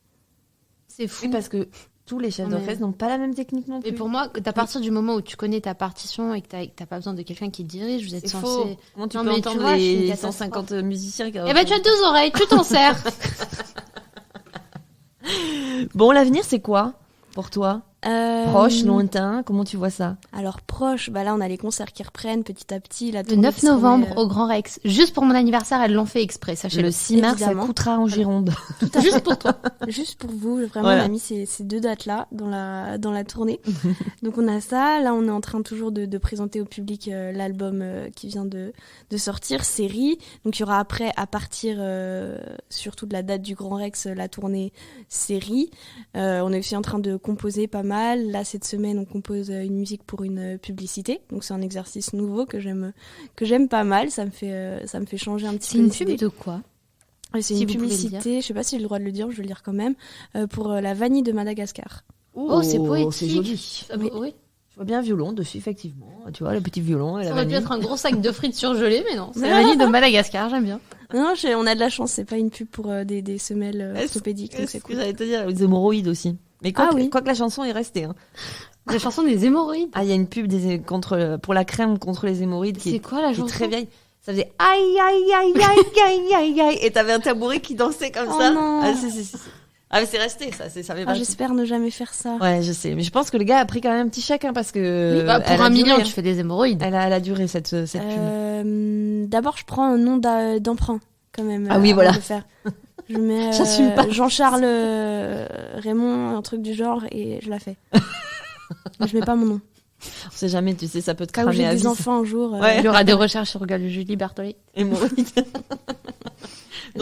C'est fou. Oui, parce que tous les chefs Non, mais- d'orchestre n'ont pas la même technique non plus. Et pour moi, à partir du moment où tu connais ta partition et que t'as pas besoin de quelqu'un qui te dirige, vous êtes c'est censé... faux. Comment tu Non, peux mais entendre tu vois, je suis une les catastrophe. 150 musiciens qui... Eh ben, tu as 2 oreilles, tu t'en sers. Bon, l'avenir, c'est quoi pour toi? Proche, lointain, comment tu vois ça? Alors proche, bah là on a les concerts qui reprennent petit à petit. La Le tournée 9 qui se remet, novembre au Grand Rex. Juste pour mon anniversaire, elles l'ont fait exprès, sachez-le. Le 6 mars, ça évidemment. coûtera en Gironde. Juste pour toi. Juste pour vous, vraiment Voilà. on a mis ces 2 dates-là dans la tournée. Donc on a ça, là on est en train toujours de présenter au public l'album qui vient de sortir, Série. Donc il y aura après, à partir surtout de la date du Grand Rex, la tournée Série. On est aussi en train de composer pas mal. Là cette semaine on compose une musique pour une publicité. Donc c'est un exercice nouveau que j'aime pas mal, ça me fait changer un petit C'est peu une les pub idées. de quoi? Et c'est Si une vous pouvez le publicité, je sais pas si j'ai le droit de le dire, je vais le dire quand même, pour la vanille de Madagascar. Oh, c'est poétique. C'est joli. Ça, Oui. oui. Je vois bien un violon dessus, effectivement. Tu vois, le petit violon et Ça la aurait pu vanille. être un gros sac de frites surgelées, mais non. C'est la vanille de Madagascar, j'aime bien. Non, on a de la chance, c'est pas une pub pour des semelles orthopédiques, donc c'est Qu'est-ce que cool. j'allais te dire? Les hémorroïdes aussi. Mais quoi, Ah oui. quoi que la chanson est restée. Hein. La chanson des hémorroïdes. Ah, il y a une pub pour la crème contre les hémorroïdes qui C'est est, quoi la qui est chanson? très vieille. Ça faisait aïe, aïe, aïe, aïe, aïe, aïe, aïe. Et t'avais un tabouret qui dansait comme Oh ça. non. Ah, si. Ah, mais c'est resté, ça. Ça fait Ah, partie. j'espère ne jamais faire ça. Ouais, je sais. Mais je pense que le gars a pris quand même un petit chèque, hein, parce que. Bah, elle pour a 1 million, duré, tu fais des hémorroïdes. Elle a duré, cette pub. D'abord, je prends un nom d'emprunt, quand même. Ah oui, avant voilà. de le faire. Je mets J'assume pas. Jean-Charles Raymond, un truc du genre, et je la fais. Mais je mets pas mon nom. On sait jamais, tu sais, ça peut te Cas où cramer j'ai à vie. des enfants un jour, Ouais. Il y aura des recherches sur Julie Berthollet. Hémorroïdes. là,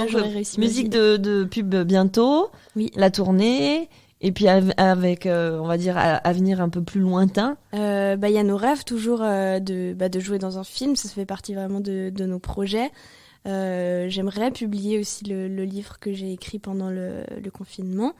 Donc, j'aurais réussi. ma musique vie. de pub bientôt. Oui. La tournée. Et puis avec, on va dire, à venir un peu plus lointain. Il y a nos rêves toujours de jouer dans un film, ça fait partie vraiment de nos projets. J'aimerais publier aussi le livre que j'ai écrit pendant le confinement.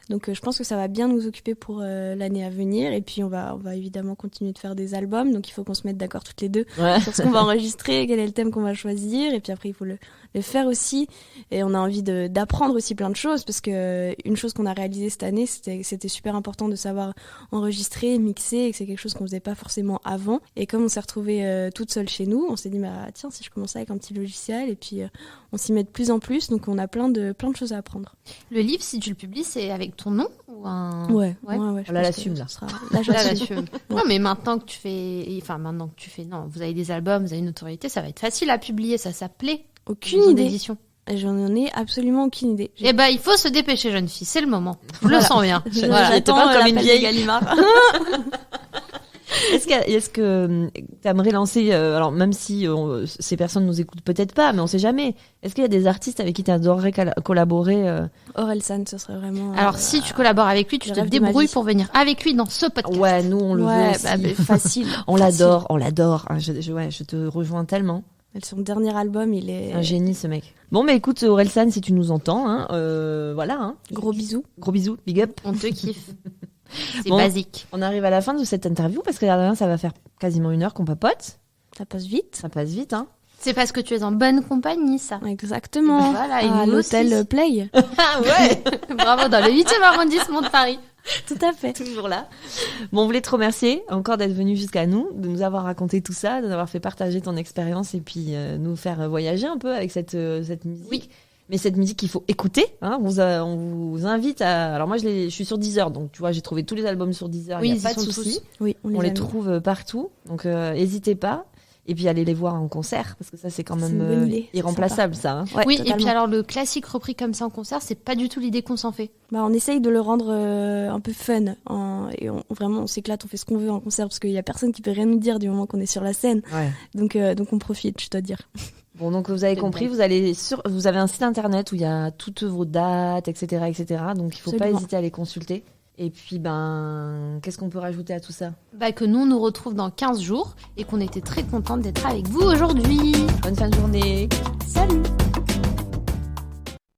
Donc je pense que ça va bien nous occuper pour l'année à venir. Et puis on va évidemment continuer de faire des albums. Donc il faut qu'on se mette d'accord toutes les deux Ouais. sur ce qu'on va enregistrer, quel est le thème qu'on va choisir. Et puis après il faut le faire aussi. Et on a envie d'apprendre aussi plein de choses, parce que une chose qu'on a réalisée cette année, c'était super important de savoir enregistrer, mixer, et que c'est quelque chose qu'on faisait pas forcément avant. Et comme on s'est retrouvés toute seule chez nous, on s'est dit bah tiens, si je commençais avec un petit logiciel, et puis on s'y met de plus en plus. Donc on a plein de choses à apprendre. Le livre, si tu le publies, c'est avec ton nom ou un... Ouais. Ouais. Je Là, pense l'assume, que là. ce sera- Là, Là, j'assume. là-dessus. Non, mais maintenant que tu fais... Enfin, maintenant que tu fais... Non, vous avez des albums, vous avez une notoriété, ça va être facile à publier, ça s'appelait. Aucune idée. D'édition. J'en ai absolument aucune idée. Eh ben, il faut se dépêcher, jeune fille, c'est le moment. Je le sens bien. Voilà. J'étais pas comme une l'appel vieille. de Gallimard. Est-ce que t'aimerais lancer, alors même si ces personnes nous écoutent peut-être pas, mais on sait jamais, est-ce qu'il y a des artistes avec qui t'adorerais collaborer Orelsan, ce serait vraiment. Alors, si tu collabores avec lui, tu le te rêve de ma débrouilles vie. pour venir avec lui dans ce podcast. Ouais, nous on le veut ouais, aussi. bah, facile. On l'adore. Hein, je te rejoins tellement. Son dernier album, il est Un génie ce mec. Bon, mais écoute, Orelsan, si tu nous entends, hein, voilà, hein. gros bisous. Gros bisous, big up. On te kiffe. C'est Bon. basique. On arrive à la fin de cette interview parce que là, ça va faire quasiment 1 heure qu'on papote. Ça passe vite. Ça passe vite, hein. C'est parce que tu es en bonne compagnie, ça. Exactement. Voilà, et à nous l'hôtel aussi. Play. Ah ouais. Bravo, dans le 8e arrondissement de Paris. Tout à fait. Toujours là. Bon, on voulait te remercier encore d'être venu jusqu'à nous, de nous avoir raconté tout ça, de nous avoir fait partager ton expérience et puis nous faire voyager un peu avec cette musique. Oui. Mais cette musique qu'il faut écouter. Hein, on vous invite à. Alors moi, je suis sur Deezer, donc tu vois, j'ai trouvé tous les albums sur Deezer. Oui, Il n'y ils a y pas de sont souci. Oui, on On a les mis. trouve partout, donc n'hésitez pas. Et puis allez les voir en concert parce que ça c'est quand C'est même une bonne idée, c'est irremplaçable ça. Hein. Ouais, Oui, totalement. et puis alors le classique repris comme ça en concert, c'est pas du tout l'idée qu'on s'en fait. Bah, on essaye de le rendre un peu fun. Et vraiment, on s'éclate, on fait ce qu'on veut en concert, parce qu'il y a personne qui peut rien nous dire du moment qu'on est sur la scène. Ouais. Donc on profite, je dois dire. Bon, donc vous avez C'est compris, bon. vous avez un site internet où il y a toutes vos dates, etc., etc. Donc il faut pas Absolument. hésiter à les consulter. Et puis, qu'est-ce qu'on peut rajouter à tout ça? Bah, que nous, on nous retrouve dans 15 jours et qu'on était très contente d'être avec vous aujourd'hui. Bonne fin de journée. Salut!